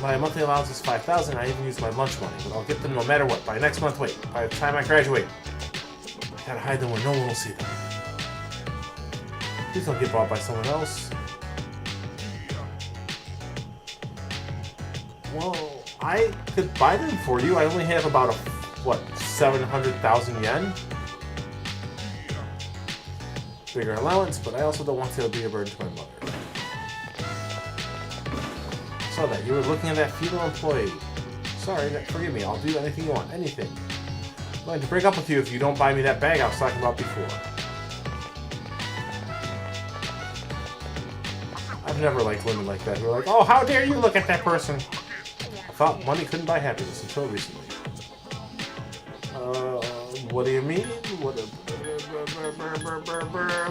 My monthly allowance is 5,000. I even use my lunch money, but I'll get them no matter what. By next month, wait. By the time I graduate, I gotta hide them where no one will see them. Please don't get bought by someone else. Well, I could buy them for you. I only have about 700,000 yen? Bigger allowance, but I also don't want to be a burden to my mother. I saw that. You were looking at that female employee. Sorry, forgive me. I'll do anything you want. Anything. I'm going to break up with you if you don't buy me that bag I was talking about before. I've never liked women like that who are like, oh, how dare you look at that person? I thought money couldn't buy happiness until recently. What do you mean?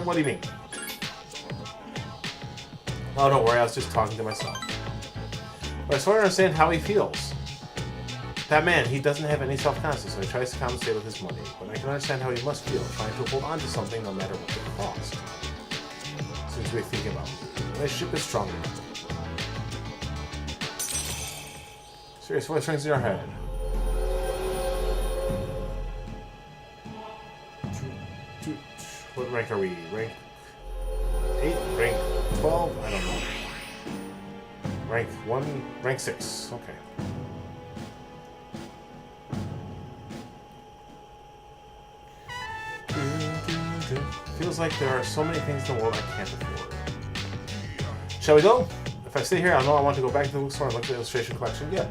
What do you mean? Oh, don't worry, I was just talking to myself. But I sort of understand how he feels. That man, he doesn't have any self-confidence, so he tries to compensate with his money. But I can understand how he must feel, trying to hold on to something no matter what the cost. Seems to be thinking about it. The relationship is stronger. Serious voice rings in your head. What rank are we? Rank 8? Rank 12? I don't know. Rank 1? Rank 6. Okay. Feels like there are so many things in the world I can't afford. Shall we go? If I stay here, I know I want to go back to the bookstore and look at the illustration collection again.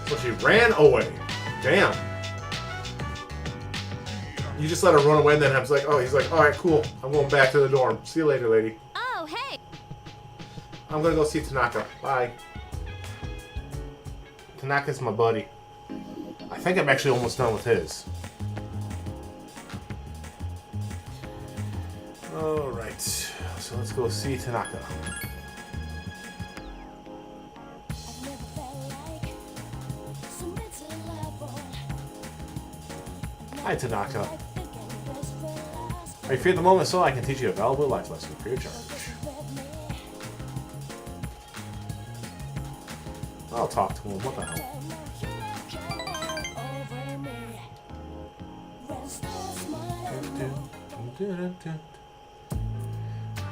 So she ran away. Damn. You just let her run away, and then I was like, oh, he's like, all right, cool. I'm going back to the dorm. See you later, lady. Oh, hey. I'm going to go see Tanaka. Bye. Tanaka's my buddy. I think I'm actually almost done with his. Alright, so let's go see Tanaka. Hi, Tanaka. Are you free at the moment so I can teach you a valuable life lesson free of charge? I'll talk to him. What the hell?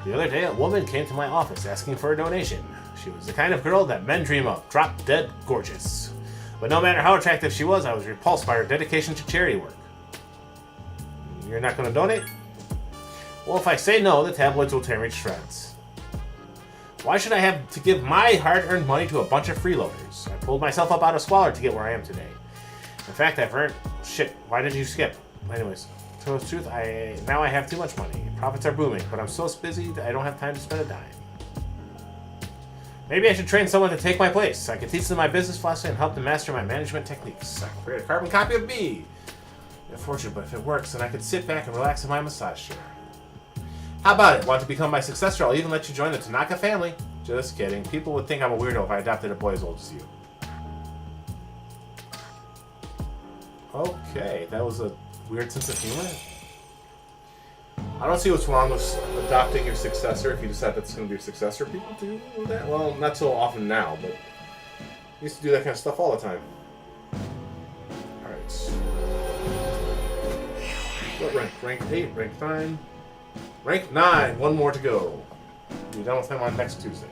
The other day, a woman came to my office asking for a donation. She was the kind of girl that men dream of, drop dead gorgeous. But no matter how attractive she was, I was repulsed by her dedication to charity work. You're not going to donate? Well, if I say no, the tabloids will tear me to shreds. Why should I have to give my hard-earned money to a bunch of freeloaders? I pulled myself up out of squalor to get where I am today. In fact, I've earned... Shit, why did you skip? Anyways, to tell the truth, now I have too much money. Profits are booming, but I'm so busy that I don't have time to spend a dime. Maybe I should train someone to take my place. I could teach them my business philosophy and help them master my management techniques. I can create a carbon copy of me. Unfortunate, but if it works, then I could sit back and relax in my massage chair. How about it? Want to become my successor? I'll even let you join the Tanaka family. Just kidding. People would think I'm a weirdo if I adopted a boy as old as you. Okay, that was a weird sense of humor. I don't see what's wrong with adopting your successor if you decide that's going to be your successor. People do that. Well, not so often now, but I used to do that kind of stuff all the time. Alright. What rank? Rank 8, rank 9. Rank 9, one more to go. We'll be done with him on next Tuesday.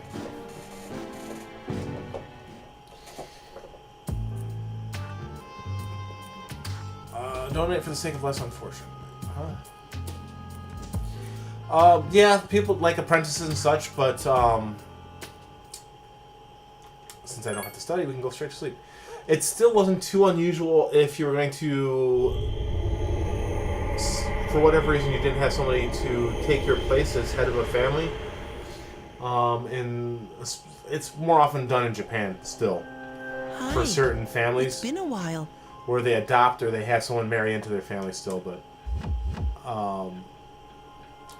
Donate for the sake of less unfortunate. Huh? Yeah, people like apprentices and such, but since I don't have to study, we can go straight to sleep. It still wasn't too unusual if you were going to, for whatever reason, you didn't have somebody to take your place as head of a family. And it's more often done in Japan still. Hi. For certain families. It's been a while. Where they adopt or they have someone marry into their family still, but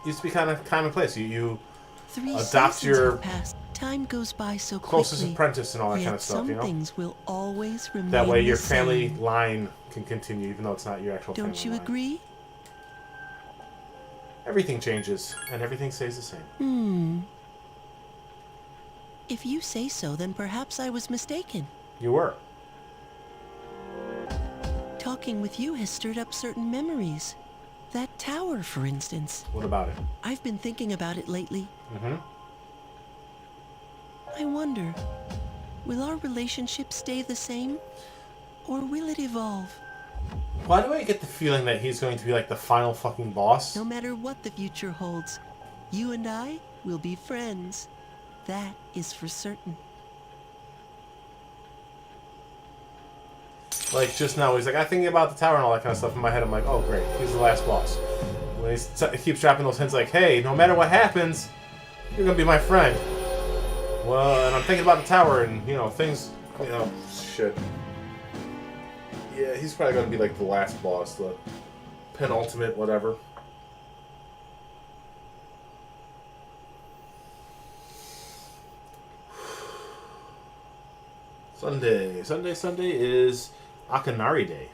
used to be kind of commonplace. You 3 adopt seasons your have passed. Time goes by so quickly. closest apprentice and all that Yet kind of stuff, some you know? things will always remain That way your the family same. line can continue even though it's not your actual family Don't you line. agree? Everything changes and everything stays the same. If you say so, then perhaps I was mistaken. You were. Talking with you has stirred up certain memories. That tower, for instance. What about it? I've been thinking about it lately. Mm-hmm. I wonder, will our relationship stay the same? Or will it evolve? Why do I get the feeling that he's going to be like the final fucking boss? No matter what the future holds, you and I will be friends. That is for certain. Like, just now, he's like, I'm thinking about the tower and all that kind of stuff in my head. I'm like, oh, great, he's the last boss. When he keeps dropping those hints like, hey, no matter what happens, you're going to be my friend. Well, and I'm thinking about the tower and, you know, things, you know, shit. Yeah, he's probably going to be like the last boss, the penultimate, whatever. Sunday. Sunday is Akanari Day.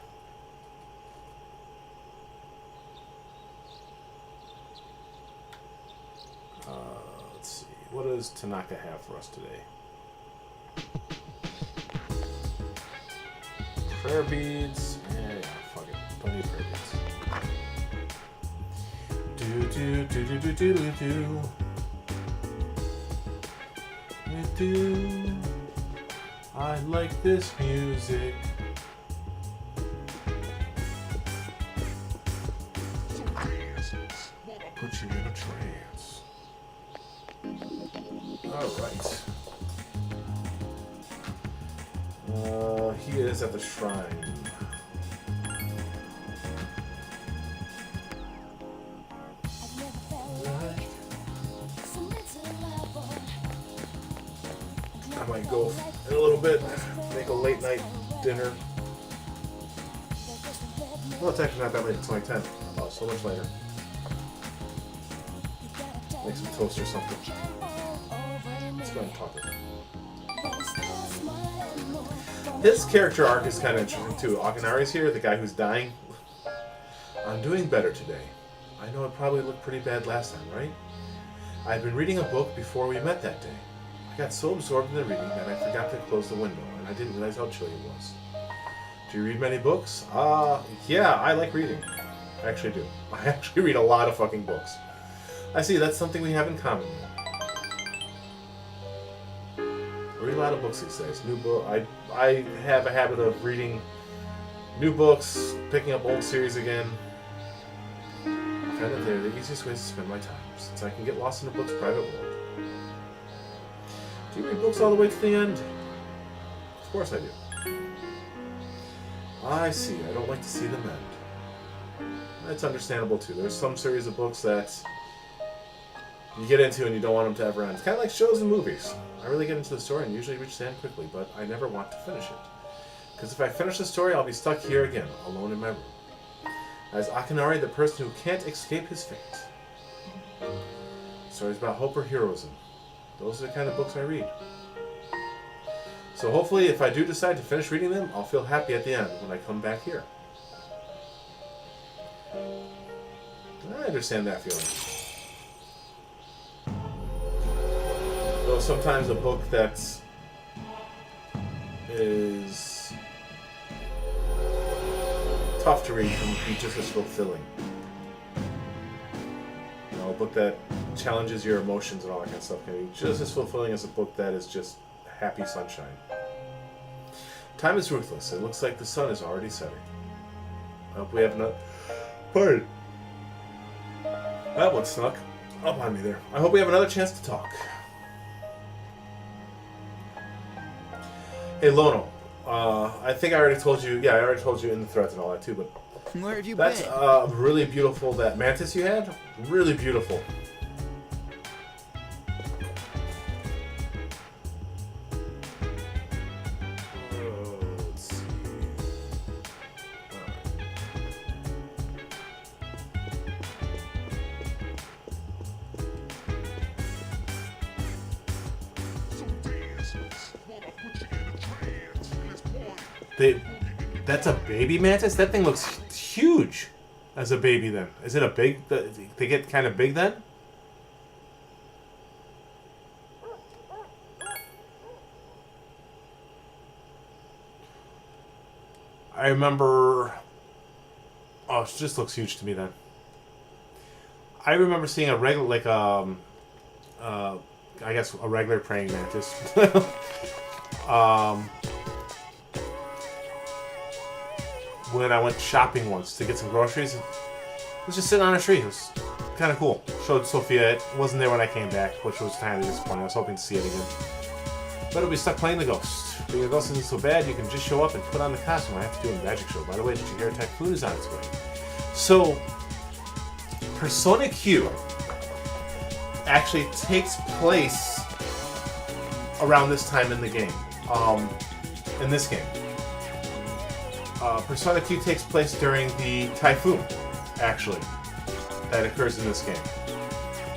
Let's see. What does Tanaka have for us today? Prayer beads. Yeah, fuck it. Don't need prayer beads. Do. I like this music. Put you in a trance. Alright. He is at the shrine. I might go in a little bit, make a late night dinner. Well, it's actually not that late, it's only 10. Oh, so much later. Make some toast or something. Let's go ahead and talk with him. His character arc is kind of interesting too. Akanari's here, the guy who's dying. I'm doing better today. I know it probably looked pretty bad last time, right? I'd been reading a book before we met that day. I got so absorbed in the reading that I forgot to close the window, and I didn't realize how chilly it was. Do you read many books? Yeah, I like reading. I actually do. I actually read a lot of fucking books. I see, that's something we have in common. I read a lot of books these days. New book. I have a habit of reading new books, picking up old series again. I find that they're the easiest ways to spend my time, since I can get lost in a book's private world. Do you read books all the way to the end? Of course I do. I see. I don't like to see them end. That's understandable too. There's some series of books that you get into and you don't want them to ever end. It's kind of like shows and movies. I really get into the story and usually reach the end quickly, but I never want to finish it. Because if I finish the story, I'll be stuck here again, alone in my room. As Akanari, the person who can't escape his fate. Stories about hope or heroism. Those are the kind of books I read. So hopefully, if I do decide to finish reading them, I'll feel happy at the end when I come back here. I understand that feeling. Though sometimes a book that is tough to read can be just as fulfilling. You know, a book that challenges your emotions and all that kind of stuff can be just as fulfilling as a book that is just happy sunshine. Time is ruthless. It looks like the sun is already setting. I hope we have enough. Pardon. That one snuck up on me there. I hope we have another chance to talk. Hey, Lono. I think I already told you. Yeah, I already told you in the threads and all that too. But Where have you that's been? really beautiful. That mantis you had, really beautiful. Let's see. That's a baby mantis? That thing looks huge as a baby then. Is it a big... They get kind of big then? I remember... Oh, it just looks huge to me then. I remember seeing a regular, like, I guess a regular praying mantis. When I went shopping once to get some groceries, it was just sitting on a tree. It was kind of cool. Showed Sophia. It wasn't there when I came back, which was kind of disappointing. I was hoping to see it again. But it'll be stuck playing the ghost. Being a ghost isn't so bad. You can just show up and put on the costume. I have to do a magic show. By the way, did you hear a typhoon is on its way? So, Persona Q actually takes place around this time in the game. In this game. Persona Q takes place during the typhoon. actually, that occurs in this game.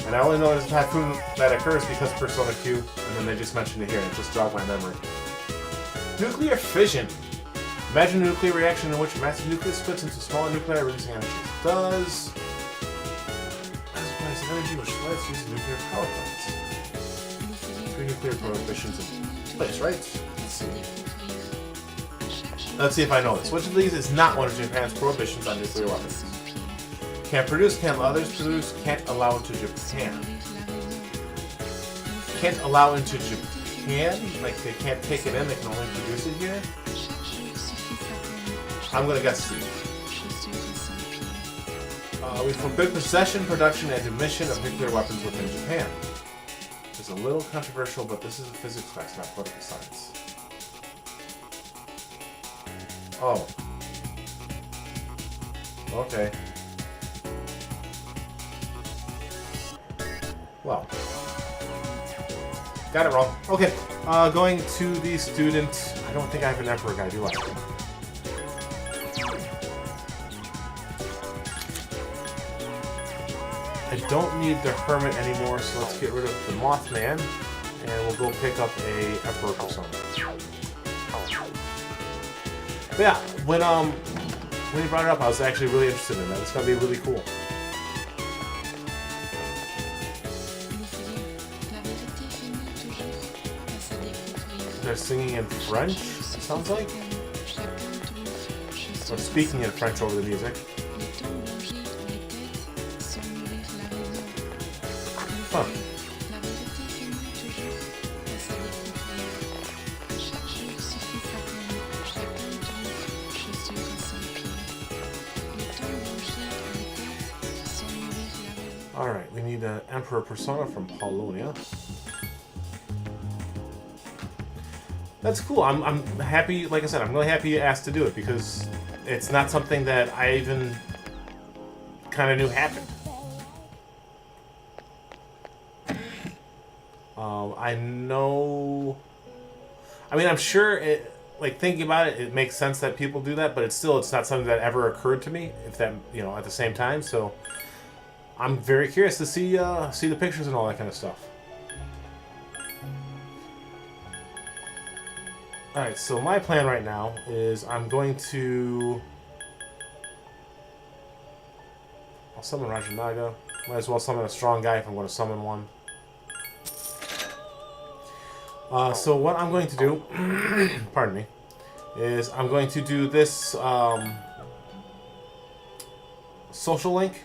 And I only know there's a typhoon that occurs because of Persona Q, and then they just mentioned it here, and it just jogged my memory. Nuclear fission. Imagine a nuclear reaction in which a massive nucleus splits into smaller nuclei, releasing energy. It does. As energy which lights use nuclear power plants. 3 nuclear prohibitions in place, right? Let's see. Let's see if I know this. Which of these is not one of Japan's prohibitions on nuclear weapons? Can't produce, can't allow others to produce, can't allow into Japan. Can't allow into Japan? Like they can't take it in, they can only produce it here? I'm gonna guess C. We forbid possession, production, and emission of nuclear weapons within Japan. It's a little controversial, but this is a physics class, not political science. Oh. Okay. Well. Got it wrong. Okay. Going to the student. I don't think I have an Emperor guy, do I? I don't need the Hermit anymore, so let's get rid of the Mothman, and we'll go pick up a Emperor persona. But yeah, when you brought it up, I was actually really interested in that. It's gonna be really cool. They're singing in French, it sounds like? Or speaking in French over the music. Huh. Alright, we need an Emperor persona from Polonia. That's cool. I'm happy, like I said, I'm really happy you asked to do it because it's not something that I even kind of knew happened. I know... I mean, I'm sure it... Like, thinking about it, it makes sense that people do that, but it's not something that ever occurred to me, if that, you know, at the same time, so... I'm very curious to see the pictures and all that kind of stuff. Alright, so my plan right now is I'm going to... I'll summon Rajanaga. Might as well summon a strong guy if I'm going to summon one. So what I'm going to do, pardon me, is I'm going to do this social link,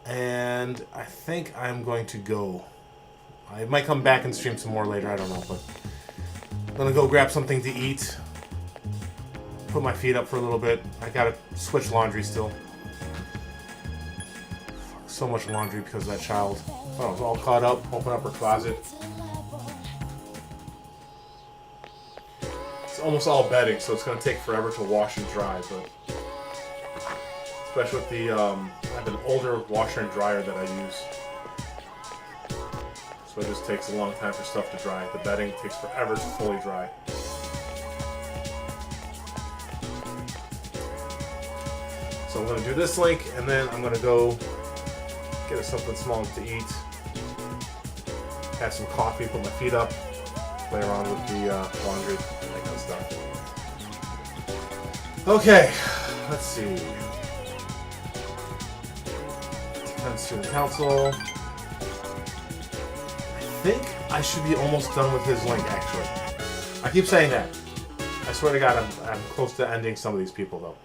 and I think I'm going to go. I might come back and stream some more later, I don't know, but I'm going to go grab something to eat, put my feet up for a little bit. I got to switch laundry still. So much laundry because of that child. I was all caught up, open up her closet. It's almost all bedding, so it's going to take forever to wash and dry, but especially with the, I have an older washer and dryer that I use. So it just takes a long time for stuff to dry. The bedding takes forever to fully dry. So I'm going to do this link, and then I'm going to go get us something small to eat, have some coffee, put my feet up, play around with the laundry, that kind of stuff. Okay, let's see. Attend Student Council. I think I should be almost done with his link, actually. I keep saying that. I swear to God, I'm close to ending some of these people, though.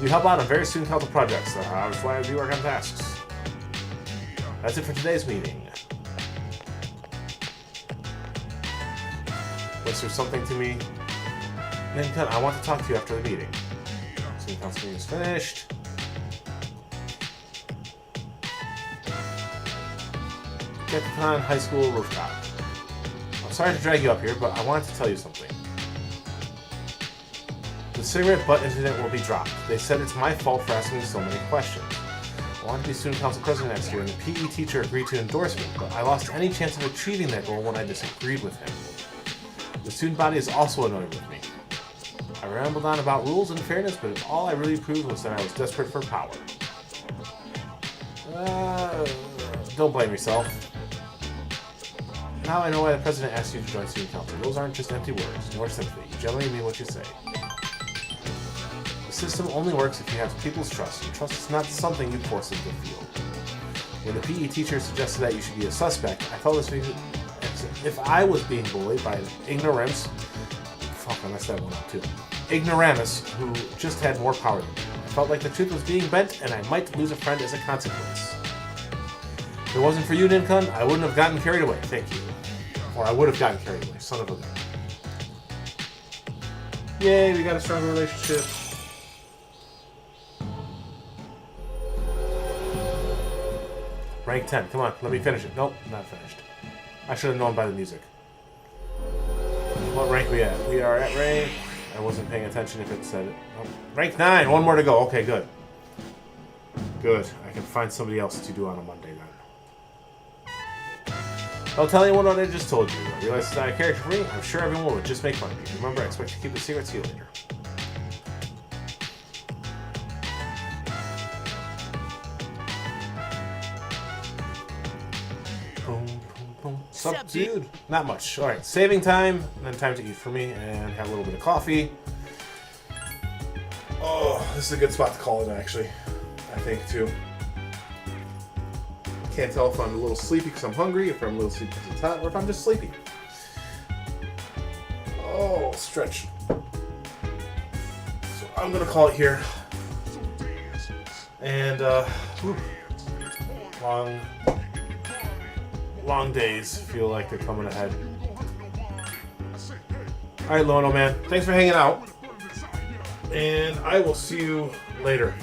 You help out on various Student Council projects. That's why we work on tasks. That's it for today's meeting. Was there something to me? Ninten, I want to talk to you after the meeting. Student Council meeting is finished. Gekatan High School rooftop. I'm sorry to drag you up here, but I wanted to tell you something. The cigarette butt incident will be dropped. They said it's my fault for asking so many questions. I wanted to be student council president next year, and the PE teacher agreed to endorse me, but I lost any chance of achieving that goal when I disagreed with him. The student body is also annoyed with me. I rambled on about rules and fairness, but all I really proved was that I was desperate for power. Don't blame yourself. Now I know why the president asked you to join student council. Those aren't just empty words, nor sympathy. You generally mean what you say. The system only works if you have people's trust, and trust is not something you force them to feel. When the PE teacher suggested that you should be a suspect, I felt as if I was being bullied by an ignoramus. Fuck, I messed that one up too. Ignoramus who just had more power than me. I felt like the truth was being bent, and I might lose a friend as a consequence. If it wasn't for you, Nincun, I wouldn't have gotten carried away. Thank you. Or I would have gotten carried away. Son of a gun. Yay, we got a stronger relationship. Rank 10. Come on, let me finish it. Nope, not finished. I should have known by the music. What rank we at? We are at rank... I wasn't paying attention if it said it. Nope. Rank 9! One more to go. Okay, good. Good. I can find somebody else to do on a Monday then. Don't tell anyone what I just told you. I realize it's not a character for me. I'm sure everyone would just make fun of me. Remember, I expect you to keep the secret. See you later. Boom, boom, boom. Sup, dude? Not much. Alright, saving time, and then time to eat for me, and have a little bit of coffee. Oh, this is a good spot to call it, actually. I think, too. Can't tell if I'm a little sleepy because I'm hungry, if I'm a little sleepy because it's hot, or if I'm just sleepy. Oh, stretch. So I'm gonna call it here. And long days feel like they're coming ahead. All right, Lono man, thanks for hanging out, and I will see you later.